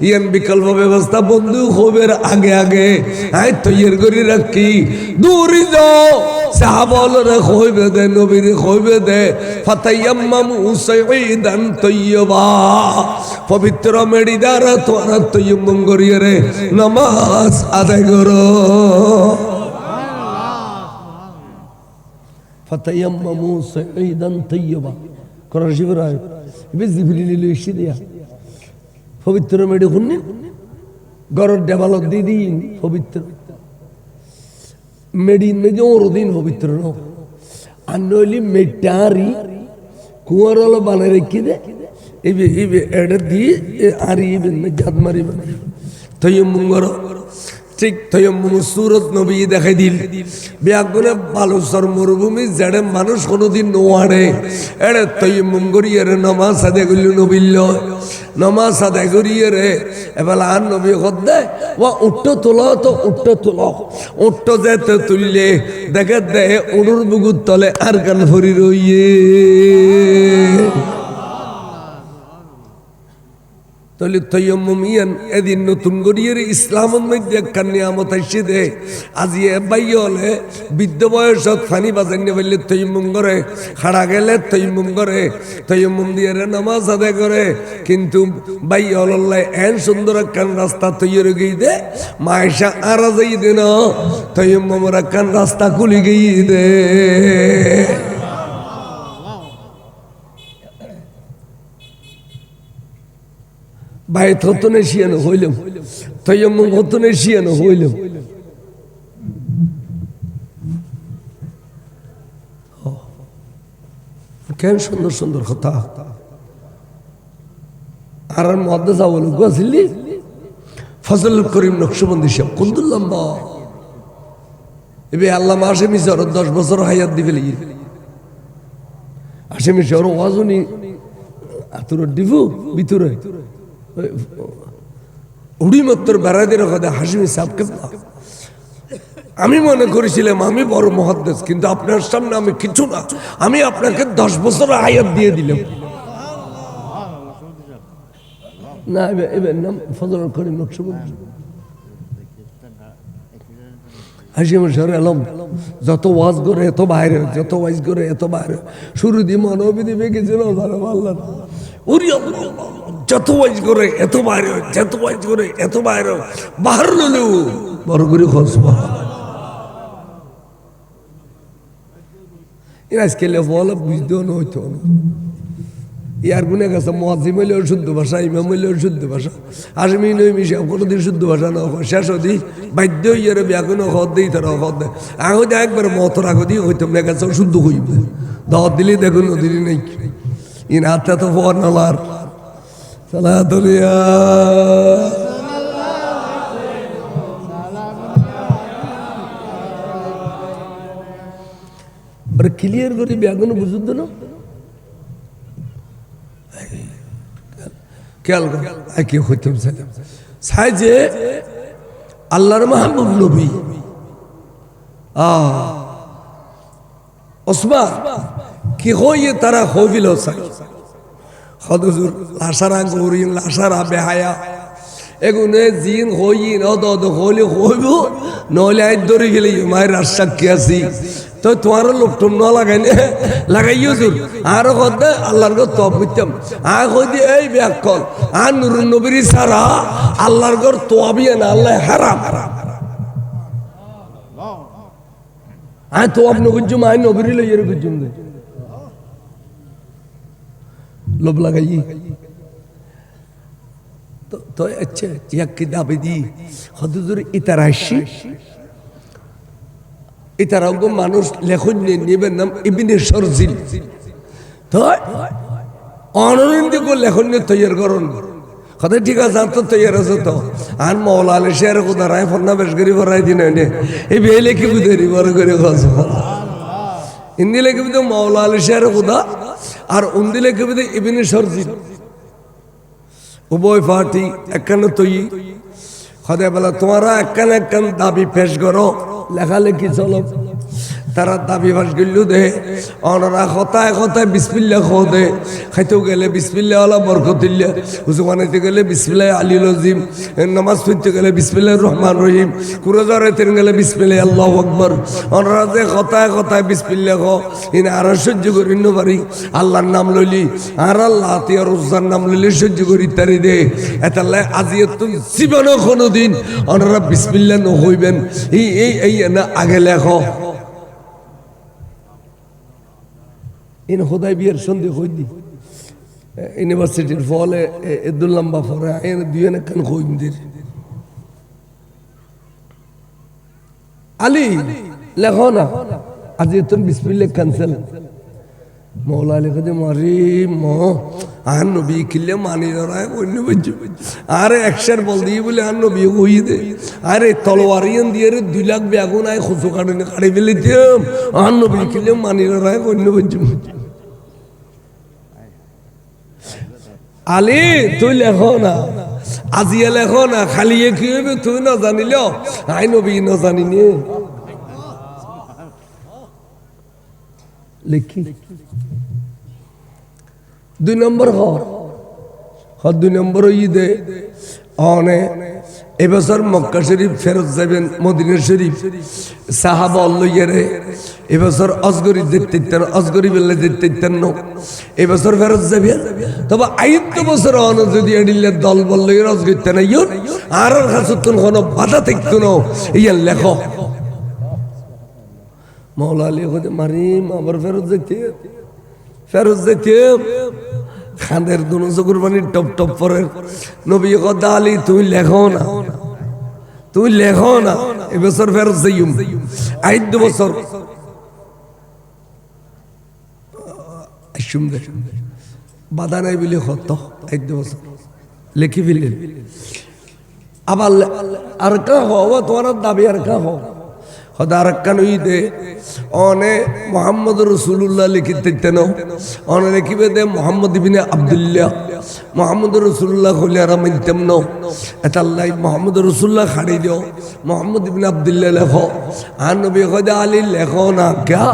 A: ইয়ান বিকল্প ব্যবস্থা বন্ধু হবের আগে আয় তৈয়ার করি রাখি দূরি যাও সাহাবালরে হইবে দে নবীর হইবে দে ফাতায়াম্মামু সাইদান তৈয়বা পবিত্র মেডি দ্বারা তোরা তৈয়ম্মুম করিয়ে রে নামাজ আদায় করো ফাতায়াম্মামু সাইদান তৈয়বা কোরআন শরীফের আয়াত জিবরিল এসে দিয়া পবিত্র মেডি শুননি গরর ডেভেলপ দিয়ে দিন পবিত্র মেডিন মেজে ওর দিন পবিত্র ন আর নইলি মেটারি কুয়ার হলো বানায় রেখে দে এবে এডে দিয়ে আর ইবে জাত মারি তৈয়ম্মুম করো ঠিক তৈয়ম্মুম সূরত নবী দেখাই দিল বিয়াগুনে বালুচর মরুভূমি যেড়ে মানুষ কোনোদিন নোয়াড়ে এড়ে তৈয়ম্মুম করিয়ে রে নামাজ আদায় করল নবিল্ল নামাজ আদায় করিয়ে রে এবার আর নবী দে ও উঠ্টো তোলো তো উঠ্টো তোলো উঠ্টো যেতে তুললে দেখে দে উড়ুর বুকুর তলে আর গান ভরি রইয়ে তাহলে তৈয়ম্মুম ইয়ান এদিন নতুন করিয়ে ইসলামের মধ্যে একটা নিয়ামত আসছে দে আজি এবাই হলে বৃদ্ধ বয়সত ফানি বাজার নিয়ে বললে তৈয়ম্মুম করে খাড়া গেলে তৈয়ম্মুম করে তৈয়ম্মুম দিয়ে নামাজ আদায় করে কিন্তু বাই হল্লাই এন সুন্দর একখান রাস্তা তৈরি গিয়ে দে মায়েশা আর যাই দে না তৈয়ম্মুমের একখান রাস্তা খুলে গিয়ে দে ভাই থতনে শিয়ানো হইলাম তৈয়ম্মুম থতনে শিয়ানো হইলাম কেন সুন্দর সুন্দর কথা আর মধ্যে যাবো গেছিলি ফজলুল করিম নকশবন্দি সাহেব কুন্দুল লম্বা এবে আল্লাহ আসামি শহর 10 বছর হায়াত দিবে লিয়ে আসামি শহর ওয়াজনি আতুর দিব ভিতরে উড়ি মত্তর বেড়াদের কথা হাসিমি সাহেবকে আমি মনে করেছিলাম আমি বড় মুহাদ্দিস কিন্তু আপনার সামনে আমি কিছু না আমি আপনাকে 10 বছর হায়াত দিয়ে দিলাম না এবার নাম ফজলুল করিম নকশবন্দি হাসিম শহর এলাম যত ওয়াজ করে এত বাইরে যত ওয়াজ করে এত বাইরে শুরু দিয়ে মনোবি দিবে গেছিল আল্লাহ ওরি যত ওয়াজ করে এত বাইরে যত ওয়াজ করে এত বাইরে বাহার ললু বড় করে খসবা আজকে বলে বুঝতেও না হইতো না ইয়ার গুনে গেছে মুয়াজ্জিম হইলেও শুদ্ধ ভাষা ইমাম হইলেও শুদ্ধ ভাষা আসামি নই মিশে কোনোদিন শুদ্ধ ভাষা না শেষ হদি বাধ্য হইয়ার ব্যাগুন হদ দিই তারা হদ দেয় আগে একবার মতর আগে দিয়ে হইতাম না গেছে শুদ্ধ হইবে দহত দিলেই দেখুন দিলি নেই ইন হাতে তো ফোর নালার সালা দুনিয়া ক্লিয়ার করে ব্যাগুন বুঝুন না খেয়াল কি হইতাম চাই যে আল্লাহর মাহবুব নবী ওসমান কি হইয়ে তারা হইল চাই হদুজুর লাসারা গৌরী লাসারা বেহায়া এগুনে জিন হইন অদ হইলে হইব নহলে আই ধরে গেলে মায়ের রাস্তাক কি আছি তো তোমার লোকটম ন লাগাইলে লাগাইও জোর আরো কদে আল্লাহর ঘর তপ হইতাম আ কই এই ব্যাকল আর নুরুন নবীর সারা আল্লাহর ঘর তোয়াবিয়া না আল্লাহ হারাম আ তো আপনি গুজুম আই নবীর লইয়ের গুজুম দে লোভ লাগাই তো আচ্ছা এক কিতাবে দি হদুজুর ইতারাশি ইতারাও মানুষ লেখন নিবেন নাম ইবনে শরজিল তো অনন্দ লেখন তৈরি করুন কথা ঠিক আছে আর তো তৈরি আছে তো আর মৌলা আলী শেয়ার কোথা রায় ফন্না বেশ করি ভরাই দিন এই বেয়ে লেখি বুঝেরি বড় করে হিন্দি লেখি বুঝে মৌলা আলী শেয়ার কোথা আর উন্দি লেখি বুঝে ইবনে শরজিল উভয় পার্টি একখানে তৈরি কথা বলা তোমারা একখান দাবি পেশ করো লেখালেখি চলো তারা দাবি বাস গেলেও দে অনারা কথায় কথায় বিসমিল্লাহ খো দে খাইতেও গেলে বিসমিল্লাহ আলা বরকতিল্লা হুজু বানাইতে গেলে বিসমিল্লাহ আলিল আজিম নামাজ পড়তে গেলে বিসমিল্লাহ রহমান রহিম কুরোজা রাইতে গেলে বিসমিল্লাহ আল্লাহু আকবার অনারা যে কথায় কথায় বিসমিল্লাহ খো ইনা আর সহ্য করি ন পারি আল্লাহর নাম লইলি আর আল্লাহ তিয়ার উজ্জার নাম লইলি সহ্য করি তারি দে এতাল্লাই আজিয়ে তুমি জীবনও কোনোদিন অনারা বিসমিল্লাহ ন হইবেন এই না আগে লেখো ইন হোদাই বিয়ের সন্ধে হই দি ইউনিভার্সিটির ফলে এদুল লম্বা ফরে আইন দুই একখান হইমদের আলী লেখো না আজ তুমি বিসমিল্লাহ ক্যান্সেল মৌলা লেখা যে মারি আর নবী কিনলে মানি লড়াই অন্য বুঝছো আরে একশার বল দিয়ে বলে আর নবী হই দে আরে তলোয়ারিয়ান দিয়ে 2 লাখ বেগুন আয় খুশো কাটে কাড়ি ফেলে দিম আর নবী কিনলে মানি লড়াই অন্য বুঝছো আলী তুই লেখো না আজিয়া লেখো না খালি কি হবে তুই না জানিল আই নবী না জানিনি লিখি 2 নম্বর ঘর 2 নম্বর ঈদে অনে এবছর মক্কা শরীফ ফেরত যাবেন মদিনা শরীফ সাহাবা লইয়ারে এবছর অজগরি দেখতেন অজগরি বেলে দেখতেন না এবছর ফেরত যাবেন তবে আইত বছর অন যদি এডিলে দল বল লইয়ার অজগরিতে না ইয়ন আর হাসুতুন কোনো বাধা থাকতো না ইয়া লেখো মৌলা আলী কইতে মারিম আবার ফেরত যেতে খানের দুনো চকুর পানি টপ টপ পরে নবী কথা আলী তুই লেখো না এবছর ফেরত যাইম 8 বছর শুনবে বাধা নাই বলে হত 8 বছর লিখি ফেললেন আবার আর কা হওয়া তোমার দাবি আর কা হওয়া খোদার কানুই দে অনে মোহাম্মদ রসুল্লাহ লিখিতেন অনে লিখিবে দে মোহাম্মদ ইবনে আব্দুল্লাহ মোহাম্মদ রসুল্লাহ হলিয়ারা মানতাম ন এতাল্লাই মোহাম্মদ রসুল্লাহ খাড়ি দিও মোহাম্মদ ইবনে আব্দুল্লাহ লেখো আর নবী খোদা আলী লেখো না ক্যা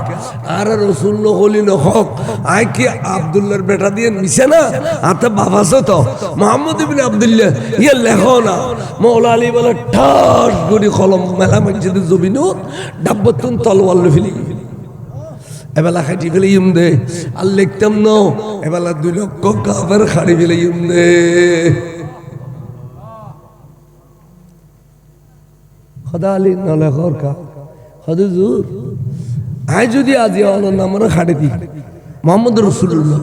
A: আর রসুল্লাহ হলি নখক আয় কি আব্দুল্লাহর বেটা দিয়ে মিশে না আতে বাবাসো তো মোহাম্মদ ইবনে আব্দুল্লাহ ইয়ে লেখো না মৌলা আলী বলে ঠাস গুড়ি কলম মেলা মসজিদে জমিনত ডাব্বতুন তলোয়ার ফেলি এবেলা খাটি ফেলে ইম দে আর লিখতাম ন এবেলা 2 লক্ষ কাফের খাড়ি ফেলে ইম দে খোদা আলী না লেখর কা হদুজুর আয় যদি আজি আল্লাহ নামে খাড়ি দি মোহাম্মদ রাসূলুল্লাহ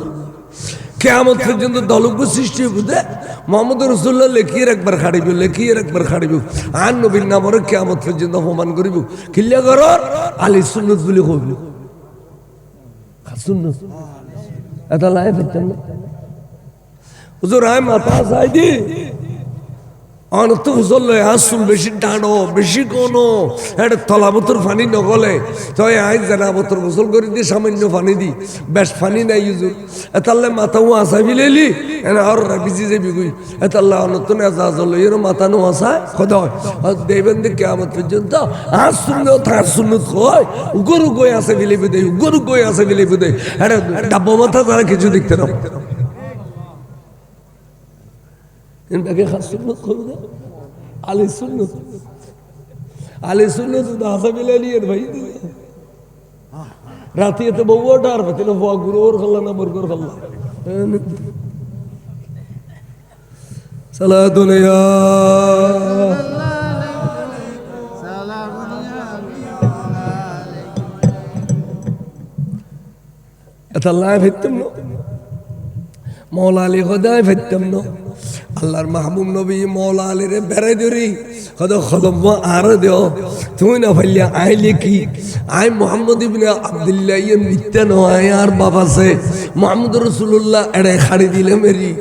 A: কিয়ামত পর্যন্ত দলক সৃষ্টি হবে মোহাম্মদ রাসূলুল্লাহ লেখিয়ে একবার খাড়িব আর নবীর নামে কিয়ামত পর্যন্ত অপমান করিব কিল্লা করর আলী সুন্নাত বলি কইব সুন্নাত এটা লাই ফেতেন হুজুর আয় মাথা সাইদি অনত হুজুর লয় আসুন বেশি টানো বেশি কোনো এটা তলাবতর পানি নগলে তয় আই জানাবতর গোসল করে দি সামান্য পানি দি বেশ পানি নাই হুজুর এতাল্লে মাথাও আসা বিলেলি এনা আর বিজি যাবি কই এতাল্লা অনত না জাজল এর মাথা নো আসা খোদা দেবেন দে কিয়ামত পর্যন্ত আর সুন্নত তার সুন্নত কই উগরু কই আসে বিলেবি দে উগরু কই আসে বিলেবি দে এটা ডাব্বা মাথা তারা কিছু দেখতে না ইনটাকে খাস সুন্নত করবে আলী সুন্নত তো আসা বিলেলি এর ভাই রাতে তো বউও ডার পেতে না বউ গুরুর খল্লা না বরগর খল্লা সালাতুন ইয়া আল্লাহ ফিতম মওলা আলী খোদায় ফিতম আল্লাহর মাহবুব নবী মওলা আলী রে বেড়াই ধরি খোদা খলম আর দেও তুই না ভাইয়া আইলে কি আই মোহাম্মদ ইবনে আব্দুল্লাহ ইয়ে মিথ্যা নয় আর বাবা সে মোহাম্মদ রাসূলুল্লাহ এড়ে খাড়ি দিলে মেরি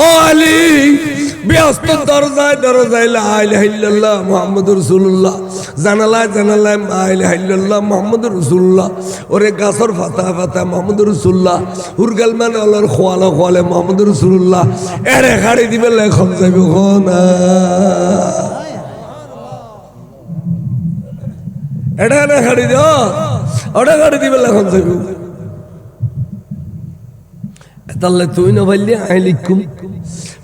A: ও আলী ব্যস্ত দরজায় লা ইলাহা ইল্লাল্লাহ মুহাম্মদ রাসূলুল্লাহ জানালায় লা ইলাহা ইল্লাল্লাহ মুহাম্মদ রাসূলুল্লাহ ওরে গাছর ফাতা মুহাম্মদ রাসূলুল্লাহ হুরগাল মানে আল্লাহর খোয়ালে মুহাম্মদ রাসূলুল্লাহ এড়ে খাড়ি দিবে লেখন যাবে না এটা না খাড়ি দিও ওটা খাড়ি দিবে লেখন যাবে তাহলে তুই না বললি আই লিখুম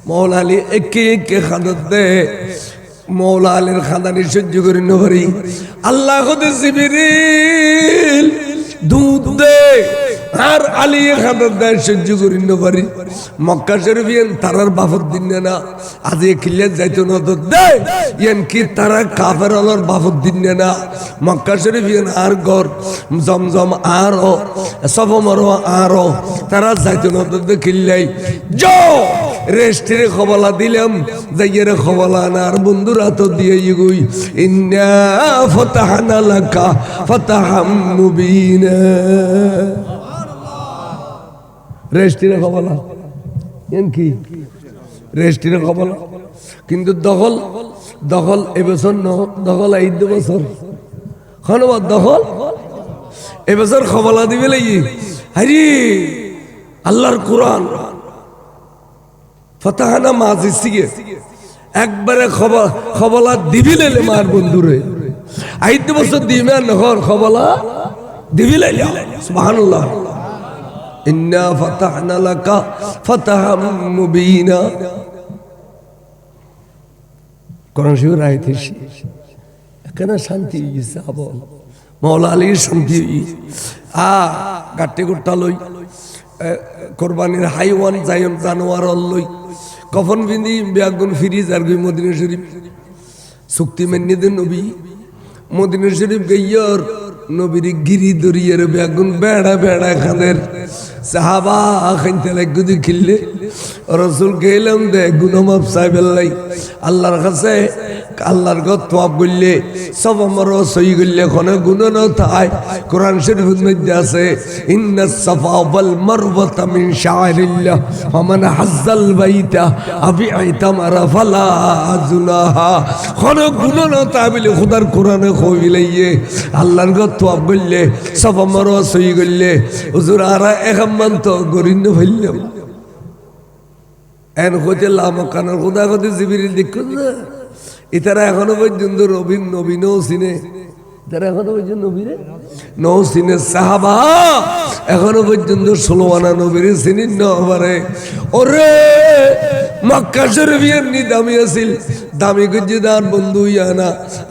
A: মওলা আলী একে খাদাত দে মওলা আলীর খাদানি সহ্য করি নবরি আল্লাহ খুদ জিবরিল দুধ দে আর আলী খাদাত দে সহ্য করি নবরি মক্কা শরীফিয়ান তারার বাফত দিন না আজ খিলে যাইতো না তো দে ইয়ান কি তারা কাফের আলোর বাফত দিন না মক্কা শরীফিয়ান আর গর জমজম আর সফমর আর তারা যাইতো না তো খিল্লাই যাও রেস্টের খবলা দিলাম যাইয়ের খবলা না আর বন্ধুরা তো দিয়ে গই ইন্না ফাতাহনা লাকা ফাতাহাম মুবিনা রেস্টের খবলা কি রেস্টির খবর কিন্তু দখল দখল এবছর দখল 5 বছর খনবাদ দখল এবছর খবলা দিবে লাগি হারি আল্লাহর কোরআন ফতাহানা মাজিদ সিগে একবারে খবলা দিবি লাইলে মার বন্ধুরে 5 বছর দিবে নহর খবলা দিবি লাইলে সুবহানাল্লাহ ইন্না ফাতাহনা লাকা ফাতাহাম মুবিনা কোরআন শরীফের আয়াত এখানে শান্তি হইছে আবল মাওলা আলীর শান্তি গাট্টি গুট্টা লই কোরবানির হাইওয়ান জায়ন জানোয়ার লই কফন বিন্ধি বেগুন ফিরিজ আর গই মদিনা শরীফ চুক্তি মেনে নবী মদিনা শরীফ গইয়র নবীর গিরি দরিয়ের বেগুন বেড়া বেড়া খানের সাহাবা খাইতে লাগুদি খিললে রসুল গেলাম দে গুনামাপ সাহেবেল্লাই আল্লাহর কাছে আল্লাহর গত তোয়াব গইলে সব আমার সই গইলে কোনে গুনাহ না থাই কোরআন শরীফের মধ্যে আছে ইন্নাস সাফা ওয়াল মারওয়াতা মিন শাআইরিল্লাহ ফামান হাজ্জাল বাইতা আবি আইতামারা ফালা জুনাহা কোনে গুনাহ না থাই বলে খোদার কোরআনে কইলাইয়ে আল্লাহর গত তোয়াব গইলে সব আমার সই গইলে হুজুর আরা একাম্মান তো গরিন হইলাম এন হইতে লামকানের খোদা কত জিবিরিল দেখুন না ইতারা এখনো পর্যন্ত রবিন নবীনও চিনে তারা এখনো পর্যন্ত নবীরে নৌ চিনে সাহাবা এখনো পর্যন্ত 16 আনা নবীরে চিনি নবারে ওরে মক্কা শরীফ এমনি দামি আছিল দামি গজ্জিদার বন্ধু ইয়ানা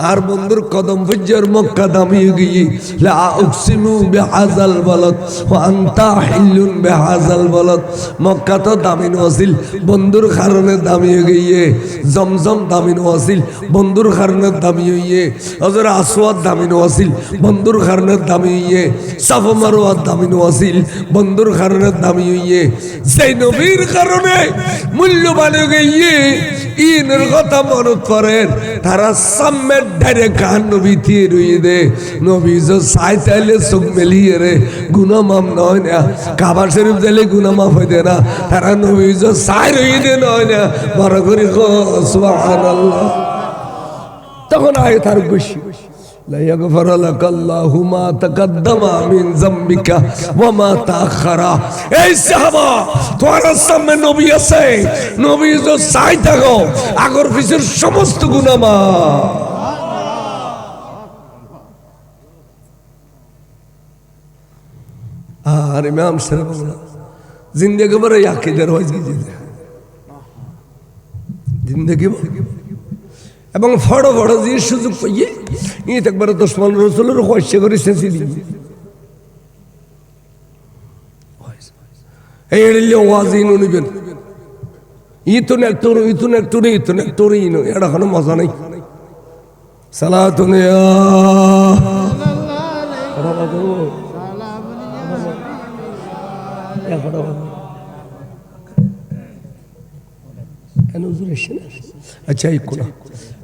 A: আর বন্ধুর কদম ফজ্জর মক্কা দামি গিয়ে লা উকসিমু বিহাযাল বালাদ ওয়া আনতা হিল্লুন বিহাযাল বালাদ মক্কা তো দামি নছিল বন্ধুর কারণে দামি গিয়ে জমজম দামি নছিল বন্ধুর কারণে দামি হইয়ে হযরত আসওয়াদ দামি নছিল বন্ধুর কারণে দামি হইয়ে সাফা মারওয়া দামি নছিল বন্ধুর কারণে দামি হইয়ে সেই নবীর কারণে মূল্যবান গিয়ে ইনের কথা মনে করেন তারা সামনের ডাইরে কান নবী দিয়ে রুই দে নবী যে সাই চাইলে চোখ মেলিয়ে রে গুনাহ মাফ নয় না কাবা শরীফ যাইলে গুনাহ মাফ হইতে না তারা নবী যে সাই রুই দে নয় না বড় করে সুবহানাল্লাহ তখন আয় তার বেশি لا يغفر لك الله ما تقدم من ذنبك وما تأخر এই সাহাবা তোমার সামনে নবী আছে নবী যে চাই থাকো আগর পিছের সমস্ত গুনাহ মাফ আর ইমাম সাহেব জিন্দেগি বড় ইয়াকিদার হয়ে গেছে জিন্দেগি এবং বড় বড় যে সুযোগ পাইয়ে ইয়ে একবার 10-15 রসুলের হস্য করে সেঁচে দিবি এই এড়িলে ওয়াজিন নিবেন ইতুন একটু এটা কোনো মজা নেই সালাতুন ইয়া আচ্ছা ইকুনা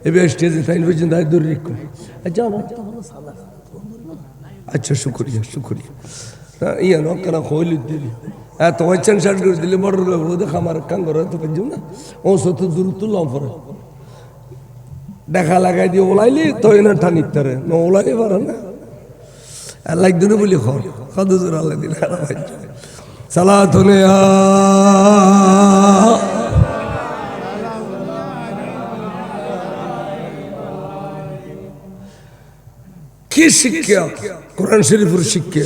A: এবার স্টেজে তাই পর্যন্ত দূরে রেখো আচ্ছা শুক্রিয়া ইয়া নকানা খোল দিলি এত ওয়াইচান শার্ট করে দিলে বড় দেখ আমার কান করে তো পারছি না ও সত দূর তুললাম পরে দেখা লাগাই দিয়ে ওলাইলি তো এনে টানিত তারে ন ওলাই পারে না আল্লাহ দিন বলি খর কদজুর আল্লাহ দিন সালাতুন ইয়া কি শিক্ষা কোরআন শরীফের শিক্ষা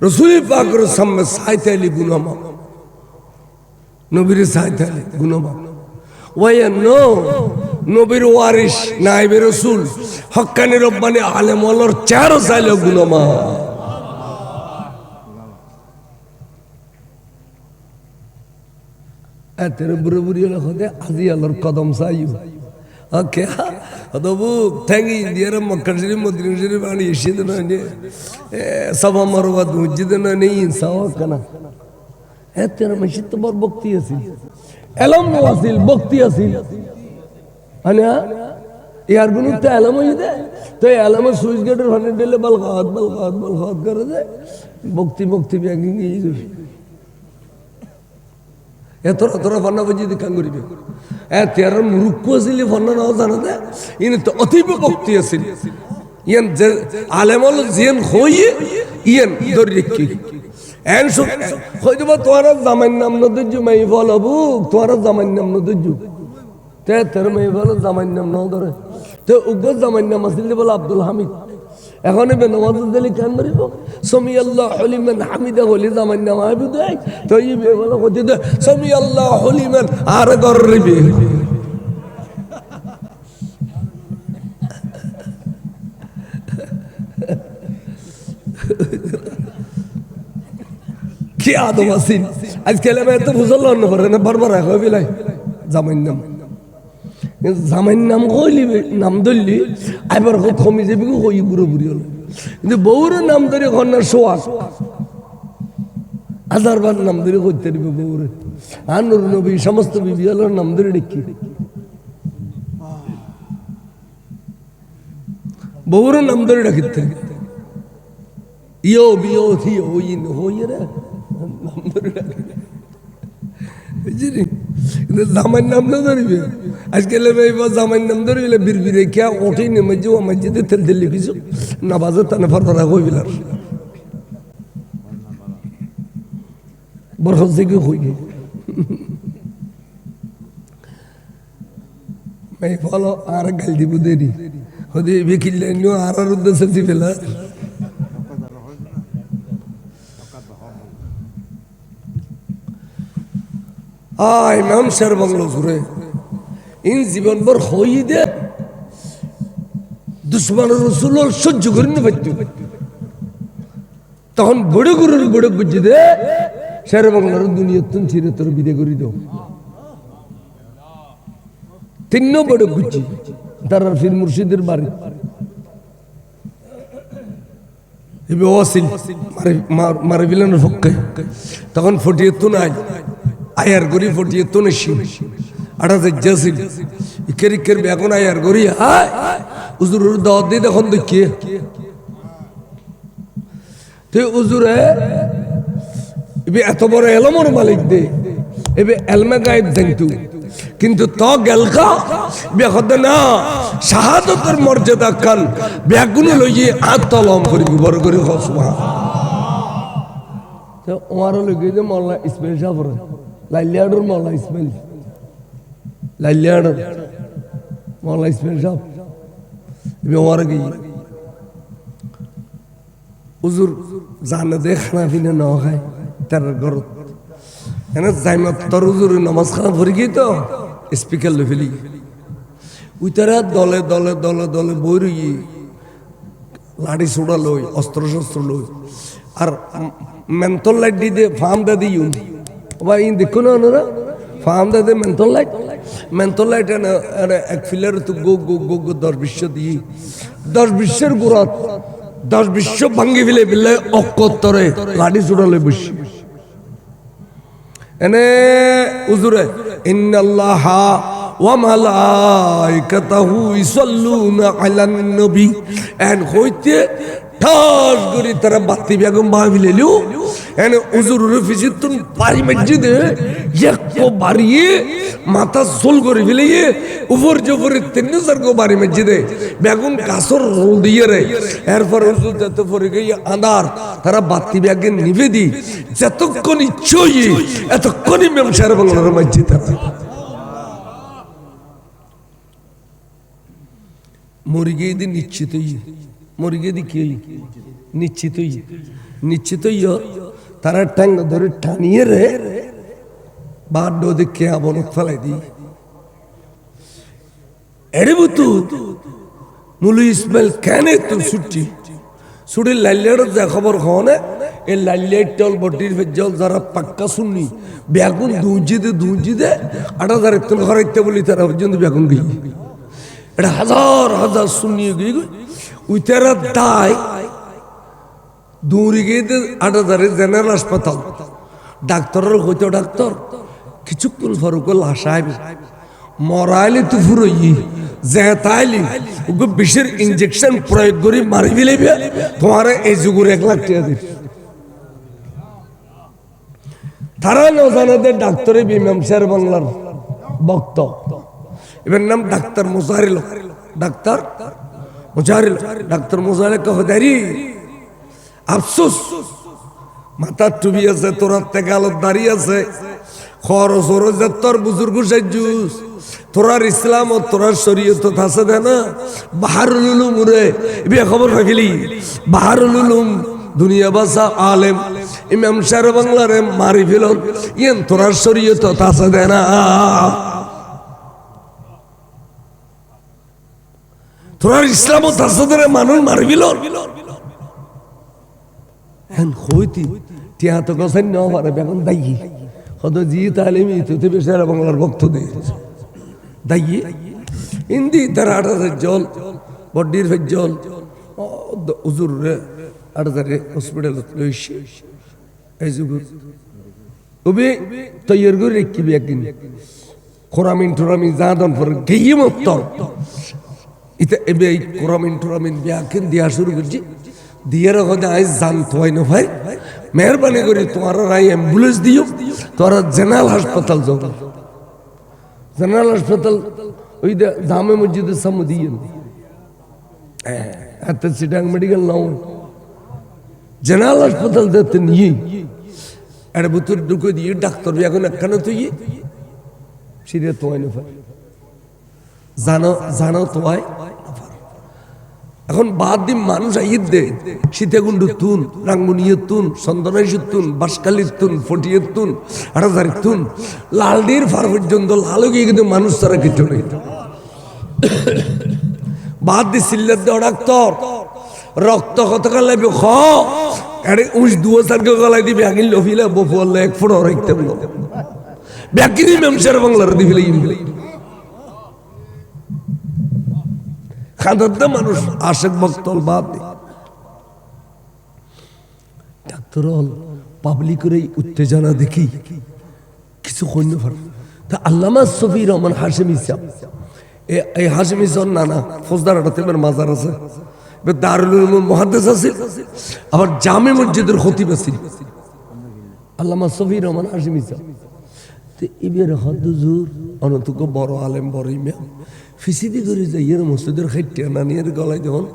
A: রাসূল পাকের সামনে সাইতালি গুনাহ মাফ নবীর সাইতালি গুনাহ মাফ ওয়া নো নবীর ওয়ারিস নায়েবে রাসূল হক্কানি রব্বানি আলেম ওয়ালার চারো চাইলে গুনাহ মাফ এতের বুড়ি হলে হতে আজি আল্লাহর কদম চাইও ওকে ಅದವು ತಂಗಿ ಇಂದಿಯರ ಮಕ್ಕಳ ಶರೀಫ ಮದಿನ ಶರೀಫ ಆಡಿ ಎಷ್ಟಿದ ನಾನೇ ಸಭಾ ಮಾರುವುದು ಉಜ್ಜಿದ ನಾನೇ ಇನ್ಸಾವಕನ এতের মসজিদ তোমার বক্তি আছিল এলম আছিল বক্তি আছিল মানে ইয়ার গুণতে এলম হইতে তো এলম সুইচ গেটের ফানে দিলে বলগাত করে দে বক্তি ব্যাগিং গিয়ে এতরা ফান্না বুঝি কাম করিবে তের মুরুক্ষ আছিল ফান্না নাও জানা দে ইনি তো অতীব ভক্তি আছিল ইয়ান যে আলেমল জিয়ান হইয়ে ইয়ান ধরে রেখি এন সব হয়তো বা তোমার জামাইন নাম ন দজ্জু মাই বলবু তোমার জামাইন নাম ন দজ্জু তে তের মাই বল জামাইন নাম নাও ধরে তো উগ্র জামাইন নাম আছিল বলে আব্দুল হামিদ এখন এবার নওয়াজ দিলি কেন মারিব সমি আল্লাহ হলিমান হামিদা হলি জামাইন নাম আইবু দেয় তো এই বলে কইতে দে সমি আল্লাহ হলিমান আর গরিবে কি আদম আসিন আজকাল আমি এত বুঝল না পারে না বারবার হয়ে বিলাই জামাইন নাম জামাইন নাম কইলি নাম ধরলি আবার কমি যাবি কই বুড়ো বুড়ি হল কিন্তু বউর নাম ধরে কন্যার সোয়াগ হাজারবার নাম ধরে করতে দিবে বউরে আর নুর নবী সমস্ত বিবি হলোর নাম ধরে ডেকি বউর নাম ধরে ডাকিতে ইয়ো বিয়ো থিও ইন হইরে নাম ধরে ডাকি বুঝলি কিন্তু জামাইন নাম না ধরিবে আজকাল জামাইন নাম ধরিলে বিরবিরে কে ওঠেই নেমে যাও মসজিদে তেল তেল লিখিছো না বাজার তানে ফরফরা কইবিলার বরখত থেকে হই গে মাই ফলো আর গাল দিব দেরি হদি বিকিলে নিও আর উদ্দেশ্য দিবেলা ইমাম শের বাংলো ঘুরে ইন জীবন ভর হই দে দুশ্মনের রসুল সহ্য করে না পারত তখন বড় গুরুর বড় বুঝি দে শের বাংলার দুনিয়া তুন ছিঁড়ে তোর বিদে করে দাও তিন বড় গুজি তার ফির মুর্শিদের বাড়ি এবে ওয়াসিল মারে বিলানের পক্ষে তখন ফটিয়ে তুন আই আয়ার গরি ফটিয়ে তো নেশি আটা যাচ্ছিল ইকের ইকের এখন আয়ার গরি হায় উজুর দাওয়াত দিয়ে দেখুন দেখিয়ে তো উজুরে এবে এত বড় এলমর মালিক দে এবে এলমে গায়েব জানতু কিন্তু তো গেলকা বেখদে না শাহাদতের মর্যাদা কাল বেগুন লইয়ে আত্মলম করিবি বড় করে সুবহান তো ওমার লগে যে মোল্লা ইসমাইল সাহেব লাইলিয়াডর মৌলা ইসমাইল লাইলিয়াডর মৌলা ইসমাইল সাহেব ওমার গিয়ে উজুর জানে দে খানা পিনা ন খায় তার ঘরত এনে যাইমা তোর উজুর নামাজ খানা ভরি গিয়ে তো স্পিকার লে ফেলি ওই তারা দলে দলে দলে দলে বই রই লাঠি ছোড়া লই অস্ত্র শস্ত্র লই আর মেন্থল লাইট দিয়ে ফার্ম দা দিই ভাই ইন দেখো না ওনারা ফার্ম দা দে মেন্থল লাইট এক ফিলার তো গো গো গো গো 10-20 দিয়ে 10-20 গোড়াত 10-20 ভাঙ্গি ফেলে বিলে অকত্তরে লাঠি ছোড়া লই বসি এনে উজুরে ইন্নাল্লাহা ওয়া মালাইকাতাহু ইসাল্লুনা আলান নবী এন হইতে ঠাস করে তারা বাতি বেগম ভাবিলেলু এনে উজুরের ফিজিতুন পারি মসজিদে একো বাড়িয়ে মাথা সোল করে ফেলিয়ে উপর জোপরে 3-4 গো বাড়ি মসজিদে বেগুন কাসর রোল দিয়ে রে এরপর উজুর যত পরে গিয়ে আন্ধার তারা বাতি বেগে নিভে দি যতক্ষণ ইচ্ছই এতক্ষণই মেমসার বাংলার মসজিদ মরি গিয়ে দিন নিশ্চিতই মরি গিয়ে দি কি নিশ্চিতই তারা ঠ্যাং ধরে টানিয়ে রে বাড্ড দেখে আবনত ফেলাই দি এরে বুতু মুলু ইসমাইল কেন তো ছুটি লাইলিয়ার যা খবর খাওয়ানে এই লাইলিয়ার টল বটির জল যারা পাক্কা শুননি বেগুন দুঁজি দে 8,000 তুল খরাইতে বলি তারা পর্যন্ত বেগুন গিয়ে এটা হাজার হাজার শুনিয়ে গিয়ে ওই তারা দায় দৌড়ে গিয়ে 8,000 জেনারেল হাসপাতাল ডাক্তারের হইতো ডাক্তার কিছুক্ষণ ফরকল হাসাইবে মরাইলে তো ফুরই যে তাইলি ওকে বিষের ইনজেকশন প্রয়োগ করে মারি ফেলেবে তোমার এই যুগের 1 লাখ টাকা দিবে তারা না জানে যে ডাক্তার ইমাম শের বাংলার ভক্ত, এবার নাম doctor Mujahir. Doctor Mujahir, doctor Mujahir কহদারি আফসোস, মাথার টুপি আছে, তোরার থেকে আলোর দাঁড়িয়ে আছে, খরচ তোর বুজুর্গ সাজুস, তোরার ইসলাম ও তোরার শরীয়ত আছে দে না। বাহারুল উলুম রে এবার খবর রাখিলি, বাহারুল উলুম দুনিয়া বাসা আলেম ইমাম শের বাংলারে মারি ফেলন, ইয়েন তোরার শরীয়ত আছে দে না। তোরার ইসলাম ও তাসাদের মানুষ মারি ফেলন। এখন হইতি টিয়া তো গসাই নেওয়া পারে এখন দায়ী হতো জি তালিমি তো শের বাংলার ভক্ত দিয়েছে দায়ী হিন্দি তার ৮,০০০ জল বড্ডির জল উজুর রে ৮,০০০ হসপিটাল লইছে এই যুগুর ওবে তৈয়ার করে রেখবি একদিন কোরামিন টোরামিন জাদন পর গিয়ে মত ইতে এবে এই কোরামিন টোরামিন ব্যাকিন দিয়া শুরু করছি দিয়ে রাখো আজ জানতো হয় না ভাই, মেহরবানি করে তোমারা রাই অ্যাম্বুলেন্স দিও, তোরা জেনারেল হাসপাতাল যাও। জেনারেল হাসপাতাল ওই জামে মসজিদের সামনে দিয়ে এত সিটাং মেডিকেল নাও, জেনারেল হাসপাতাল যেতে নিয়ে একটা ভিতর ঢুকে দিয়ে ডাক্তার এখন একখানে তুই সিরিয়া তোমায় না ভাই, জানো জানো তোমায়। এখন বাদ দিন মানুষ আইয়ের দে সীতাকুণ্ড তুন, রাঙ্গুনিয়ে তুন, চন্দনাইশের তুন, বাঁশখালীর তুন, ফটিয়ের তুন, ৮,০০০ তুন, লালডির ফার পর্যন্ত লালও গিয়ে কিন্তু মানুষ তারা কিছু নেই। বাদ দি সিল্লার দেওয়া ডাক্তার রক্ত কত লাগবে খ আরে উঁচ দুয়ারকে গলায় দিবে আগে লফিলে বফলে ১ ফুট রাখতে বলো ব্যাকিনি মেমসার বাংলার দিবিলে ইনলে খাদার মানুষ আশেক ভক্তল বাদ ডাক্তার হল পাবলিকের এই উত্তেজনা দেখি কিছু কইতে পারে। তা আল্লামা শফি রহমান হাশেমি সাহেব, এই হাশেমি সাহেব নানা ফৌজদার আটাতেমের মাজার আছে, দারুল উলুম মুহাদ্দিস আছে, আবার জামে মসজিদের খতিব আছে আল্লামা শফি রহমান হাশেমি সাহেব। তো এবার হদুজুর অনতুক বড় আলেম বড় ইমাম ফিসিদি করে যাই এর মসজিদের খাইটিয়া নানিয়ার গলায় যখন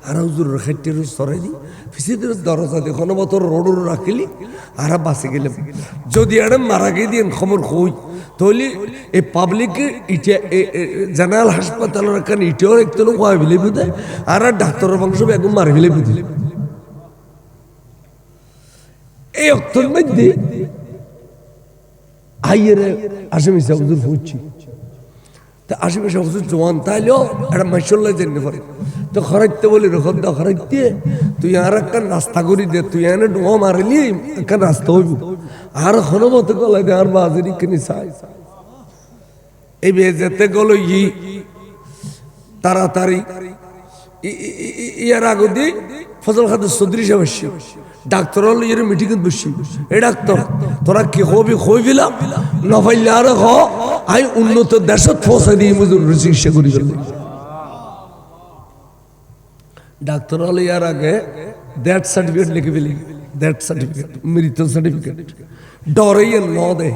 A: আর হুজুরের খাইটিয়ার সরাই দিই ফিসিদের দরজা দেখুন বতর রোডর রাখিলি আর বাঁচে গেলাম। যদি আর মারা গিয়ে দিয়ে খবর হই তাহলে এই পাবলিকে ইটা জেনারেল হাসপাতালের এখানে ইটেও একটু লোক হয় ফেলে বুঝে আর ডাক্তারের বংশ একদম মারি ফেলে বুঝলে এই অক্তর মধ্যে আইয়ের আসামি সাহেব হুজুর হচ্ছি আশেপাশে হুজুর জোয়ান তাইলেও একটা মাইশল্লা জেনে পারে তো খরাইতে বলি রকম দা খরাইতে তুই আর একটা রাস্তা করি দে, তুই এনে ডোয়া মারিলি একটা রাস্তা হইব আর হনো মতো গলায় দে আর বাজারি কিনে চাই এই বে যেতে গেল ই তাড়াতাড়ি ইয়ার আগে দিয়ে ফজল খাদ চৌধুরী সাহেব আসছে ডাক্তার হল ইয়ের মিটিং বসছি এই ডাক্তার তোরা কি হবি হই দিলাম নফাইলে আর হ আই উন্নত দেশত পৌঁছাই দিয়ে মজুর চিকিৎসা করি ফেললি। ডাক্তার হল ইয়ার আগে ডেথ সার্টিফিকেট লিখে ফেলি, ডেথ সার্টিফিকেট মৃত সার্টিফিকেট ডরে ন দে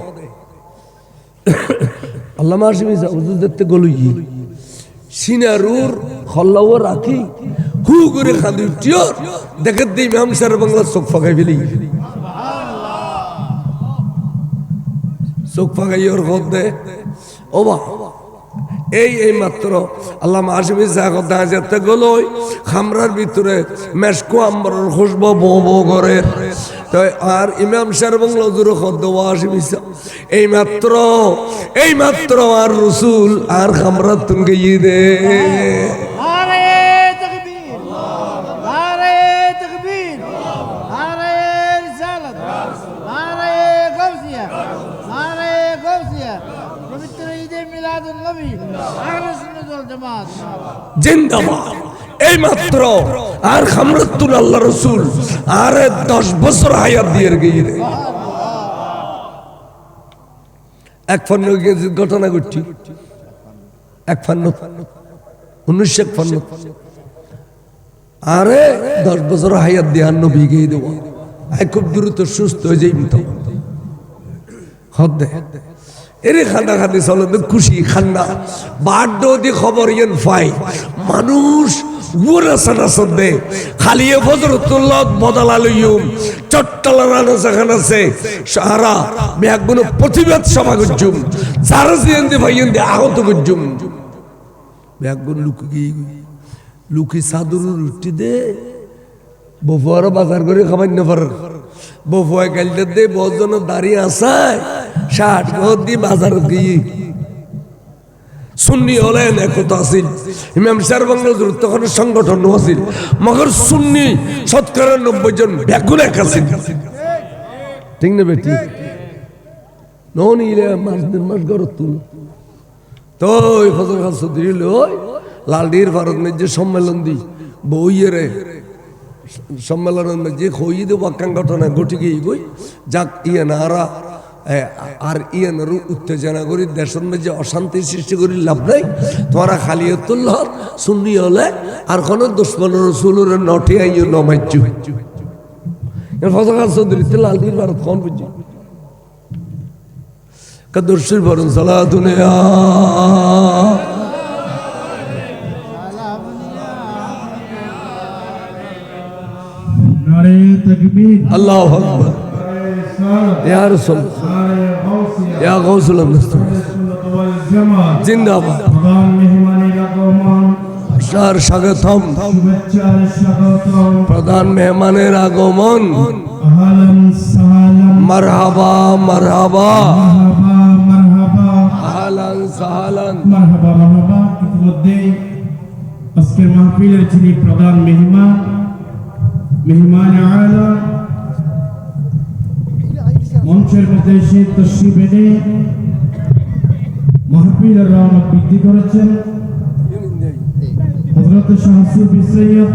A: আল্লাহ মাসিমি হুজুর দেখতে গলু সিনারুর হল্লাও রাখি হু করে খাদি উঠিও দেখে দিই ইমাম সাহেব বাংলা চোখ ফাঁকাই ফেলি, চোখ ফাঁকাই ওর ঘর দে ও বা এই মাত্র আল্লাহ মাসিমি সাহেব যেতে গেল খামরার ভিতরে মেসকো আম্বরের খুশবো বো বো করে আর ইমাম সাহেব বাংলা জুড়ে খদ্দ আসিমি এই মাত্র আর রসুল আর খামরার তুমকে ই দে জিন্দাবাদ। এই মাত্র আর খামরাতুল আল্লাহ রসুল আর 10 বছর হায়াত দিয়ে গিয়ে এক ফান্ন ঘটনা ঘটছি এক ফান্ন 1951 আরে 10 বছর হায়াত দিয়ে নবী গিয়ে দেবো খুব দ্রুত সুস্থ হয়ে যাই তো হদে এরে খান্না খাতে চলো খুশি খান্না বাড্ডো দি খবর ইয়েন ফাই মানুষ দে খালিয়ে ফজরতুল্লাহ বদলালইম চট্টলানা যেখানে আছে সারা মেয়াগুলো প্রতিবাদ সভা করছুম যারা জিয়েন দি ভাইয়েন দি আহত করছুম মেয়াগুলো লুকি সাদুর রুটি দে বফুয়ারও বাজার করে খাবার না পার বফুয়া গাইলে দে বহুজন দাঁড়িয়ে আসায় 60 ঘর দিয়ে বাজার গিয়ে সুন্নি হলেন একতা আছিল ইমাম সাহেব তখন সংগঠন আছিল মগর সুন্নি 97 জন ব্যাকুল এক আছিল ঠিক না বেটি ননিলে মাস ঘর তুল তো ওই ফজল খান চৌধুরী লই লালডির ভারত যে সম্মেলন দি বইয়েরে সম্মেলনের মধ্যে খই দে বাক্যাং ঘটনা ঘটি গিয়ে গই যাক ইয়ানারা আর ইয়ানের উত্তেজনা করি দেশের মধ্যে অশান্তি সৃষ্টি করি লাভ নাই তোমরা খালিয়তুল্লাহ সুন্নি হলে আর কোন দুশ্মন রসুলের নটে আইও নমাইছু ফজল খান চৌধুরী লালডির ভারত কোন বুঝি কদরশির বরণ সালাতুনিয়া আল্লাহু আকবার ইয়া রাসূল ইয়া গাউসুল জিন্দাবাদ প্রধান মেহমানের আগমন স্বাগতম প্রধান মেহমানের আগমন মারহাবা মারহাবা আহলান সাহলান মারহাবা মারহাবা ইতিমধ্যে আজকের মাহফিলের যিনি প্রধান মেহমান আলা মঞ্চের মধ্যে এসে তশরিফ এনে মাহফিলের রওনক বৃদ্ধি করেছেন হযরত শাহ সুফি সৈয়দ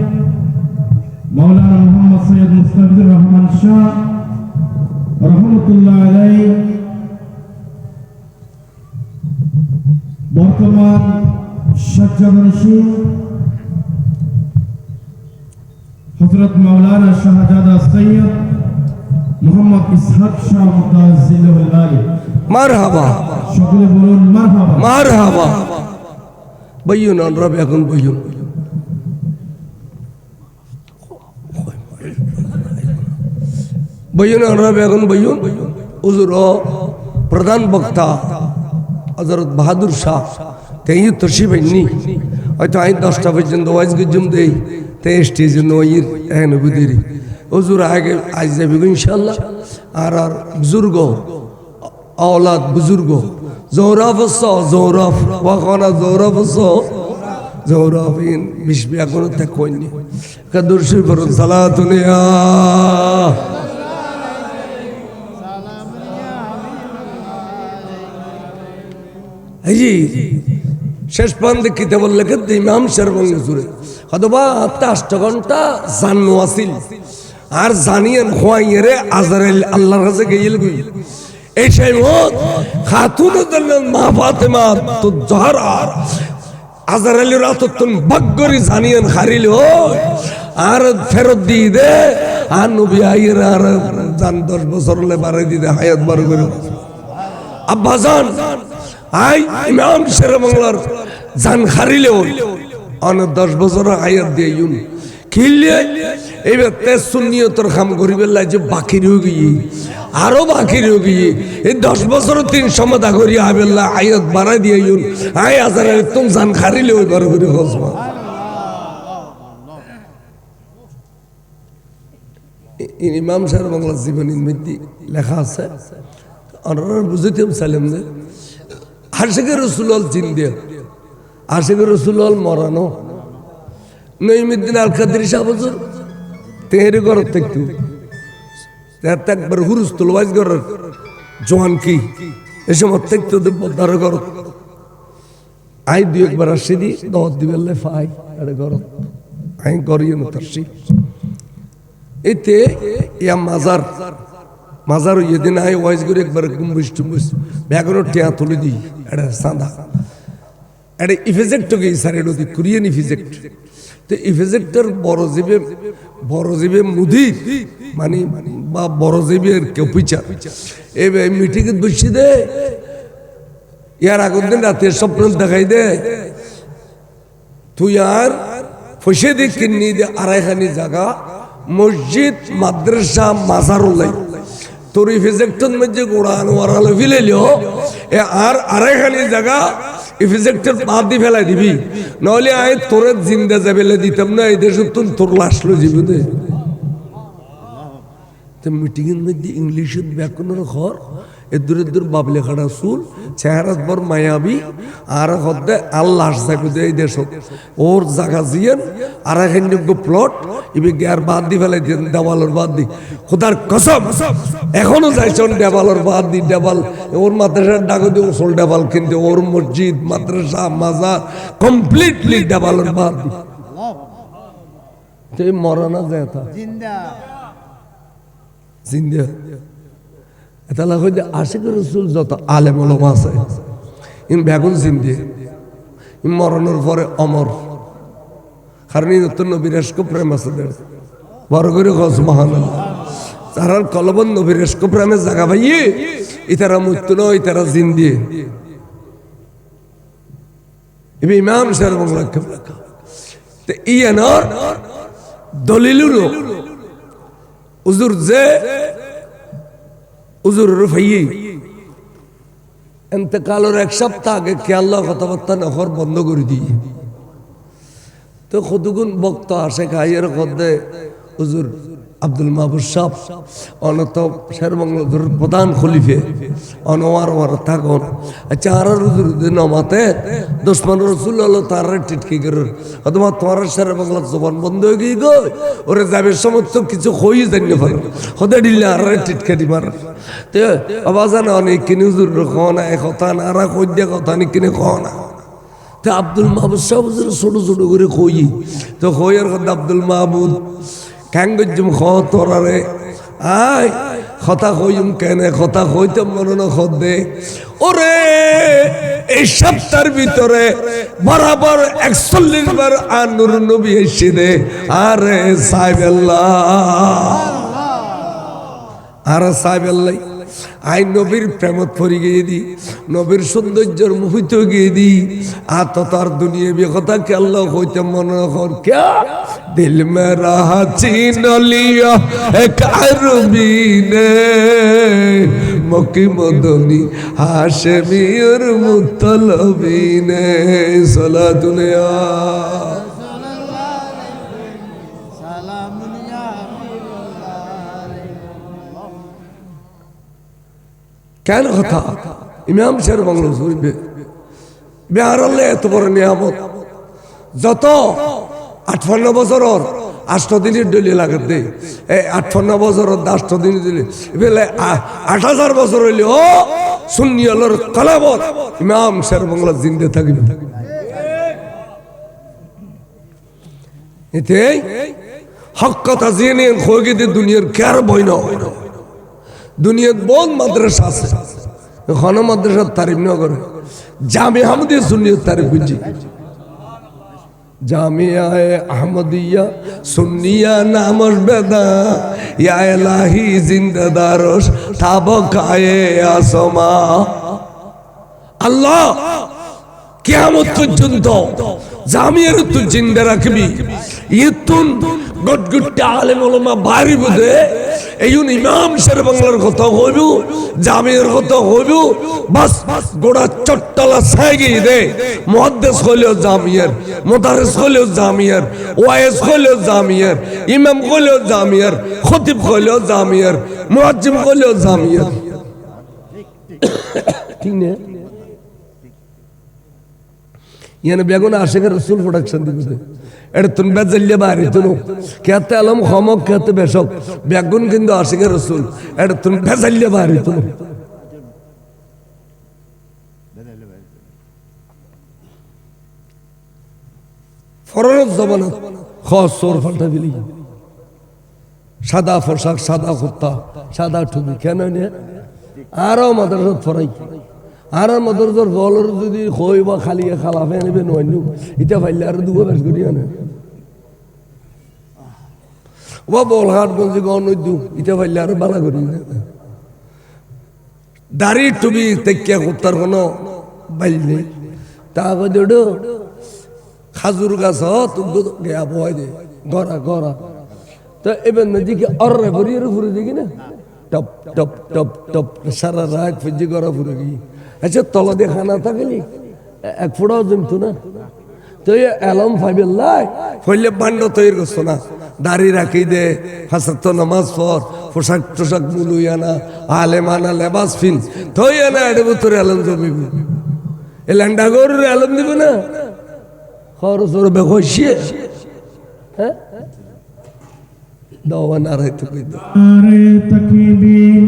A: মাওলানা মুহাম্মদ সৈয়দ মুস্তাফিজুর রহমান শাহ রহমতুল্লাহ আলাইহি বর্তমান সজ্জাবনশীল হযরত মাওলানা শাহজাদা সৈয়দ মোহাম্মদ ইসহাক শাহ মুতাজিল্লাহ মারহাবা সকলে বলুন মারহাবা মারহাবা বইয়ুন রব এখন বইয়ুন বইয়ুন রব এখন বইয়ুন হুজুর প্রধান বক্তা হযরত বাহাদুর শাহ তেই তশরিফ আইনি হয়তো আই 10টা পর্যন্ত ওয়াজ গজুম দেই তে স্টেজ নইর এখানে বুদিরি হুজুর আগে আজ যাবি ইনশাআল্লাহ আর বুজুর্গ আওলাদ বুজুর্গ জওরাফ জওরাফ ওয়াখানা জওরাফ জওরাফিন বিশবি এখন তে কইনি কদরশি বরুন সালাতুনিয়া এই শেষ পর্যন্ত কিতাবুল লেখত ইমাম শরবঙ্গ জুরে হদবা 8 ঘন্টা জান্নু আসিল আর জানিয়েন খোয়াইরে আজরাইল আল্লাহর কাছে গিয়েল গই এই সময়ত খাতুনুল মা ফাতেমা তো জহরা আজরাইলের আততুন বাগরি জানিয়েন খারিল আর ফেরত দি দে আর নবী আইরা আর জান 10 বছর লে বাড়াই দিতে হায়াত বার করে আব্বা জান আই ইমাম শেরে বাংলার জান খারিলে অন 10 বছর হায়াত দিয়ে ইউন খিলে এবার তেজ সুন্নিয়তর কাম করিবেন যে বাকি রয়ে গিয়ে আরো বাকি রয়ে গিয়ে এই 10 বছর 3 সমাধা করি আবেল্লা হায়াত বাড়াই দিয়ে ইউন আই আজারে তুম জান খারিলে ওই বার করে হজমা ইমাম শেরে বাংলার জীবনীর মধ্যে লেখা আছে আপনারা বুঝিতেম সালেম যে আশিকে রসুল চিন্তা আশিকে রসুল মরানো নঈমুদ্দিন আল কাদরি শাহ হুজুর তেরে ঘর থাকতো একবার হুরুস্তুল ওয়াজ ঘর জোয়ান কি এই সময় থাকতো বদার ঘর আই দুই একবার আসি দি দশ দিবেলে ফাই আরে ঘর আই করিয়ে নতারছি এতে ইয়া মাজার ইয়েদিন আই ওয়াজ করে একবার গুম্বুস টুম্বুস ব্যাগরো টিয়া তুলে দিই এটা সাদা এটা ইফেজেক্ট গিয়ে সারে নদী কোরিয়ান ইফেজেক্ট তো ইফেজেক্টের বড় জীবে মুদির মানে বা বড় জীবের কেউ পিছা এই মিটিংয়ে বসি দে ইয়ার আগের দিন রাতে স্বপ্ন দেখাই দে তুই আর ফসে দিয়ে কিনি দে আড়াইখানি জায়গা মসজিদ মাদ্রাসা মাজারুল্লাহ তোর ইফেক্টর মধ্যে গোড়া আনোয়ারালে ফেলেলিও এ আর আড়াইখানি জায়গা ইফেক্টর বাদ দিয়ে ফেলাই দিবি নইলে আয় তোর জিন্দা যাবেলে দিতাম না এই দেশে তোর লাশলো জীবনে মিটিংয়ের মধ্যে ইংলিশের ব্যাকরণের ঘর দূরে দূর বাবলে খাড়া চুল চেহারা বর মায়াবী আর হদ্দে আল্লাহ যাবে এই দেশ ওর জায়গা জিয়েন আর যোগ্য প্লট ইবি গিয়ার বাদ দি ফেলাই দেন দেওয়ালের বাদ দি খোদার কসম এখনো যাইছেন দেওয়ালের বাদ দি দেওয়াল ওর মাদ্রাসার ডাকে দিয়ে ওসল দেওয়াল কিন্তু ওর মসজিদ মাদ্রাসা মাজার কমপ্লিটলি দেওয়ালের বাদ দি তুই মরানা যায় জিন্দা জিন্দা এটা লাগে যে আশিক রসুল যত আলেম ওলামা আছে ইন বেগুন জিন্দে ইন মরণের পরে অমর কারণ এই নতুন নবীর এসক প্রেম আছে বড় করে গছ মহানাল্লাহ তারার কলবন নবীর এসক প্রেমের জায়গা ভাইয়ে ইতারা মৃত্যু নয় ইতারা জিন্দে এবার ইমাম সাহেব বাংলা তো ইয়ানোর দলিলুরও উজুর যে উজুর রুফাইয়ে এতেকালের এক সপ্তাহ আগে কে আল্লাহ কথাবার্তা নখর বন্ধ করে দিয়ে তো কতগুণ বক্তা আসে খাইয়ের খদ্দে উজুর আব্দুল মাহবুব সাহ অনত শেরবাংলার প্রধান খলিফে অনওয়ার ওয়ার থাকুন আচ্ছা আর নমাতে দুশ্মন রসুল হলো তার টিটকি করে অথবা তোমার শেরবাংলার জবান বন্ধ হয়ে গিয়ে গো ওরে যাবে সমস্ত কিছু হয়ে জানিয়ে পারো হতে দিলে আর টিটকে দিবার তো আবাজান অনেক কিনে হুজুর খাওয়া এক কথা না আর কইয়া কথা নি কিনে খাওয়া না তো আব্দুল মাহবুব সাহেব ছোট ছোট করে কই তো কইয়ার কথা আব্দুল মাহবুব কাঙ্গজুম খতরারে আয় কথা কইম কেন কথা কইতে মনে না খদ্দে ওরে এই সপ্তাহের ভিতরে বরাবর 41 বার আনুর নবী এসে দে আরে সাহেবাল্লাহ আরে সাহেবাল্লাহ আই নবীর প্রেমত পড়ে গিয়ে দি নবীর সৌন্দর্যের মোহিত গিয়ে দি আত তার দুনিয়া বি কথা কে আল্লাহ হইতে মনে কর কে দিল মেরা চিন লিয়া এক আরবি নে মক্কি মদনী হাশমির মুতলবি নে সালাতুন ইয়া কেন কথা ইমাম শের বাংলা শুনবে বিহার এত বড় নিয়ামত যত 58 বছর 8 দিনের ডলি লাগে দে এই 58 বছর 8 দিন দিলে বেলে 8000 বছর হইলে ও সুন্নি আল্লাহর কলাবত ইমাম শের বাংলা জিন্দে থাকবে এতে হক কথা জেনে খোগে দে দুনিয়ার কার বই না দুনিয়ার বহুত মাদ্রাসা আছে এখন মাদ্রাসার তারিফ না করে জামে আহমদিয়া সুন্নিয়ত তারিফ বুঝি জামিয়ায়ে আহমদিয়া সুন্নিয়া নামস বেদা ইয়া ইলাহি জিন্দাদারস তাবকায়ে আসমা আল্লাহ কিয়ামত পর্যন্ত জামিয়ার তুই জিন্দা রাখবি ইতুন গটগুট্টা আলেম ওলামা বাড়ি বুঝে এই ইমাম শের বাংলার কথা হইব জামিয়ার কথা হইব বাস গোড়া চট্টলা সাইগি দে মুহাদ্দিস হইলো জামিয়ার মুদারিস হইলো জামিয়ার ওয়াইজ হইলো জামিয়ার ইমাম হইলো জামিয়ার খতিব হইলো জামিয়ার মুয়াজ্জিম হইলো জামিয়ার ঠিক না ইয়ানে বেগুন আশিকের রাসূল প্রোডাকশন দিছে এটা তুমি বেজাল্লে বাড়ি তুমি কেতে আলম খমক কেতে বেশক বেগুন কিন্তু আশিকের রাসূল এটা তুমি বেজাল্লে বাড়ি তুমি ফরজ জমানত খসর ফালটা দিলি সাদা পোশাক সাদা কুত্তা সাদা টুপি কেন নে আরো মাদ্রাসাত ফরাই আর মাদ্রাসার বলর যদি কই বা খালি খালাফে নেবে নয়নু এটা ফাইলে আর দুগো বেশ করি আনে ও বলহাট বলছি গণদু ইটা পাইলে আরো বালা করি না দাড়ি টুবি তেকিয়া করতার কোনো বাইল নেই তা কইডো খাজুর গাছ গেয়া বয় দে গড়া গড়া তো এবার নদীকে অর্রে ভরিয়ে ফুরে দেখি না টপ টপ টপ টপ সারা রাত ফিজি গড়া ফুরে গিয়ে আচ্ছা তলা দিয়ে খানা থাকলি এক ফোটাও জমতো না তো এলম ফাইবেল্লাই ফইলে বান্ড তৈরি করছো না দাড়ি রাখি দে ফাঁসাত্ত নামাজ পর পোশাক টোশাক মুলুইয়ানা আলেমানা লেবাস ফিন থই না এর ভিতরে এলম জমিব এ ল্যান্ডা গরুর এলম দিব না খরচ ওর বেঘষিয়ে হ্যাঁ দাওয়া নারায় তো কই দাও
B: নারে তাকবীর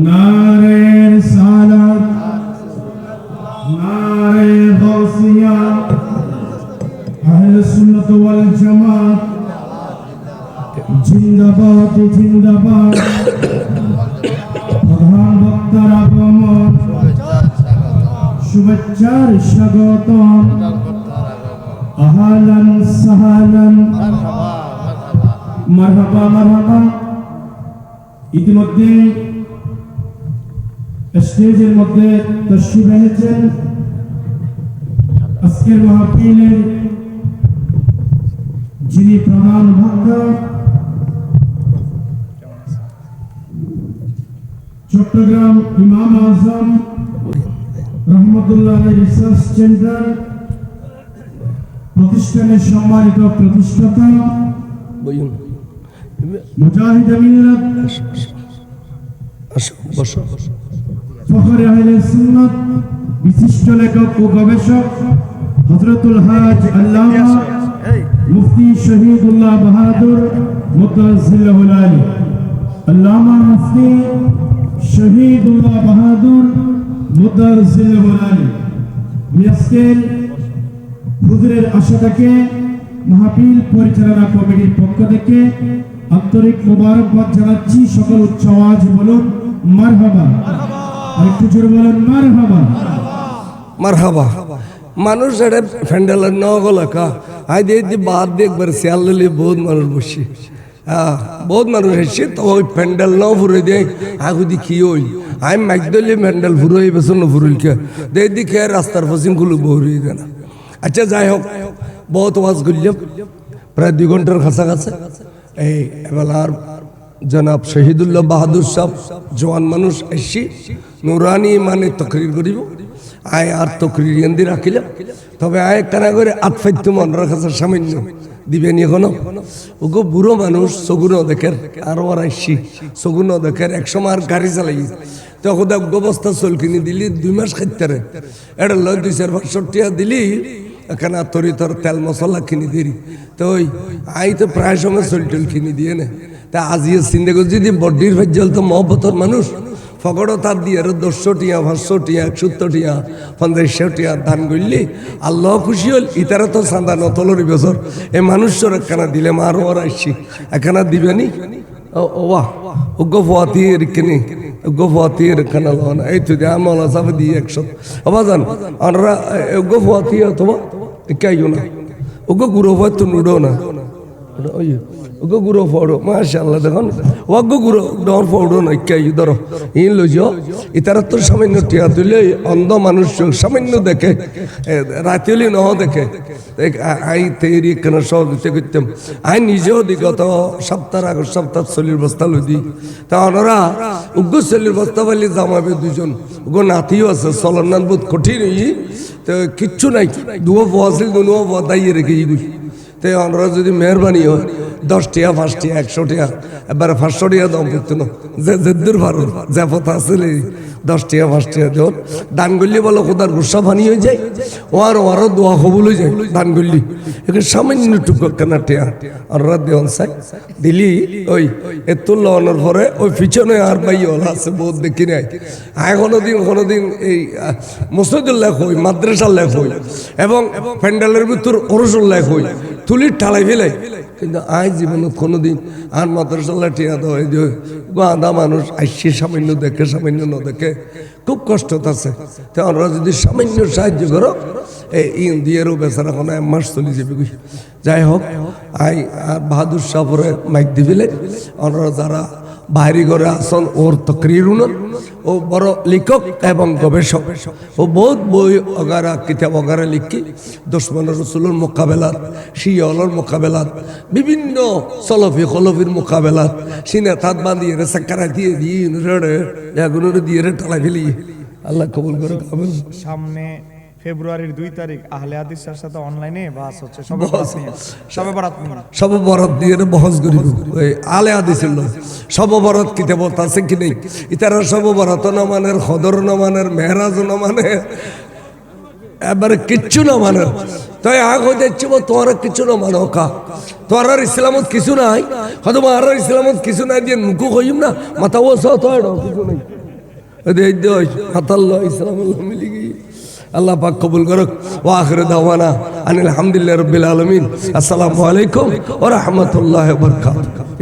B: নারে রিসালাত নারে গাউসিয়া আহলে সুন্নাত ওয়াল জামাত জিন্দাবাদ জিন্দাবাদ প্রধান বক্তার আগমন শুভেচ্ছার স্বাগতম আহলান সাহলান মারহাবা মারহাবা ইতিমধ্যে স্টেজের মধ্যে তশরিফ এনেছেন আজকের মাহফিলের যিনি প্রধান বক্তা চট্টগ্রাম ইমাম আজম রহমতুল্লাহ রিসার্চ সেন্টার প্রতিষ্ঠানের সম্মানিত প্রতিষ্ঠাতা মুজাহিদ মিল্লাত ফখরে আহলে সুন্নাত বিশিষ্ট লেখক ও গবেষক হযরতুল হাজ আল্লামা মুফতি শহীদুল্লাহ বাহাদুর মুতাজিল্লাহুল আলী আল্লামা মুফতি শহীদুল্লাহ বাহাদুর মুতাজিল্লাহুল আলী আজকের হুজুরের আশাটাকে মাহফিল পরিচালনা কমিটির পক্ষ থেকে আন্তরিক মোবারকবাদ জানাচ্ছি সকল উচ্চ আওয়াজ বলুন মারহাবা আরেকটু জোরে বলুন মারহাবা
A: মারহাবা মানুষ এটা ফ্যান্ডেলের নগলকা আই দিয়ে বাদ দিয়ে একবার শিয়াল দিলে বহুত মানুষ বসি বহুত মানুষ এসছে তো ওই প্যান্ডেল ন ফুরে দেয় আগু দি কি ওই আমি মাইকদলি প্যান্ডেল ফুরোই বেসন ফুরুইকে দেখ দিকে রাস্তার পশ্চিমগুলো বহুরি দেয় আচ্ছা যাই হোক বহুত ওয়াজ করলাম প্রায় 2 ঘন্টার কাছাকাছি এই এবেলার জনাব শহীদুল্লাহ বাহাদুর সাহেব জওয়ান মানুষ এসছি নুরানি মানে তকরির করিব আয় আর তকরির এন্দি রাখিলাম তবে আয় কানা করে আতফাইত্য মনরা কাছে সামান্য দিবেন এখনো ওগো বুড়ো মানুষ সগুনো দেখের আরো আর আইসি সগুনো দেখের একসময় আর গাড়ি চালাই তখন বস্তা চল কিনে দিলি 2 মাস খাইতে রে এটা লয় 2-4-500 টাকা দিলি এখানে তরি তোর তেল মশলা কিনে দিলি তো ওই আই তো প্রায় সময় চল টল কিনে দিয়ে না তা আজিয়ে চিন্তা করছি যদি বড্ডির ভেজাল তো মহব্বতর মানুষ ফকড়ও তার দিয়ে আরো 200 টাকা 500 টাকা 170 টাকা 500 টাকা দান করলি আল্লাহ খুশি হল ইতারা তো চাঁদা নতলরি বছর এই মানুষের একখানা দিলে মারো আর আসছি একখানা দিবেনি ও বাহ ওগো ফাতি রিকনি ওগো ফাতি রিকনা লনা এই তো দিয়া মাওলা সাহেব দিয়ে 100 আবাজান আমরা ওগো ফাতি অথবা কাইও না ওগো গুরু ফাত নুডো না ওই ওগো গুরু ফড়ো মাশাআল্লাহ দেখুন ওগো গুরু ডর ফড়ো না কাই ধরো ইন লইও ইতারা তো সামান্য টিয়া তুলে অন্ধ মানুষ সামান্য দেখে রাতিলি ন দেখে আই তেরি কেন সব দিতে করতাম আই নিজেও বিগত সপ্তাহ চলির বস্তা লই দি তা ওনারা উগ্র চলির বস্তা পাইলে জামাবে 2 জন ওগো নাতিও আছে চলনান বহুত কঠিন তো কিচ্ছু নাই দুও ফসিল দুনো দাইয়ে রেখে গই তাই ওনারা যদি মেহরবানি হয় 10 টাকা 5 টাকা 100 টাকা এবার 500 টাকা দাম করতো না যে দূর ভালো যে পথা আসলে 10 টাকা 5 টাকা দেন দান করলে বলো খোদার গুসা ফানি হয়ে যায় ওয়ারও দোয়া কবুল হয়ে যায় দান করলে এখানে সামান্য টুকু কেনা টাকা ওনারা দেওয়ান চাই দিলি ওই এতুল্লাহ অনর পরে ওই পিছনে আর ভাই ওলা আছে বহুত দেখি নাই আয় কোনোদিন এই মসজিদের লেখ হই মাদ্রাসার লেখ হই এবং প্যান্ডেলের ভিতর ওরসুর লেখ হই তুলির ঠালাই ফেলাই কিন্তু আই জীবনত কোনোদিন আর মাদ্রাসাল্লা টিয়া দেওয়া যে গাঁদা মানুষ আইসি সামান্য দেখে সামান্য ন দেখে খুব কষ্ট আছে। তো আমরা যদি সামান্য সাহায্য করো এই ইন্দিয়ারও বেচারা কোনো এক মাস চলে যাবে। যাই হোক, আই আর বাহাদুর সাহরে মাইক দিবিলে আমরা যারা বাইরে ঘরে আসন ওর তকরির উনন ও বড় লেখক এবং গবেষক। ও বহুত বই অগারা কিতাব অগারা লিখি দুশমন রসুলের মোকাবেলাত, শিয়লর মোকাবেলাত, বিভিন্ন সলফি খলফির মোকাবেলাত সিনে তাঁত বাঁধিয়ে রে সাকারা দিয়ে দিয়ে রে এগুলো দিয়ে রে টালা ফেলি। আল্লাহ কবুল করে।
C: সামনে ফেব্রুয়ারির 2 তারিখ আহলে হাদিসের সাথে অনলাইনে বাস হচ্ছে সবে বরাত
A: সব বরাত দিয়ে বহস করিব। ওই আলে হাদিসের লোক সব বরাত কিতাব আছে কি নেই? ইতারা সব বরাত না মানের, খদর না মানের, মেহরাজ না মানে, এবারে কিচ্ছু না মানে। তাই আগ হয়ে যাচ্ছে তোমার কিছু না মানো কা তোমার আর ইসলামত কিছু নাই, হয়তো আর ইসলামত কিছু নাই দিয়ে মুখু হইম না মাথা ও কিছু নেই মাতাল্লাহ ইসলাম মিলি গিয়ে। আল্লাহ পাক কবুল করুক। ওয়া আখিরু দাওয়ানা আনিল হামদুলিল্লাহি রাব্বিল আলামিন। আসসালামু আলাইকুম ওয়া রাহমাতুল্লাহি ওয়া বারাকাতুহু।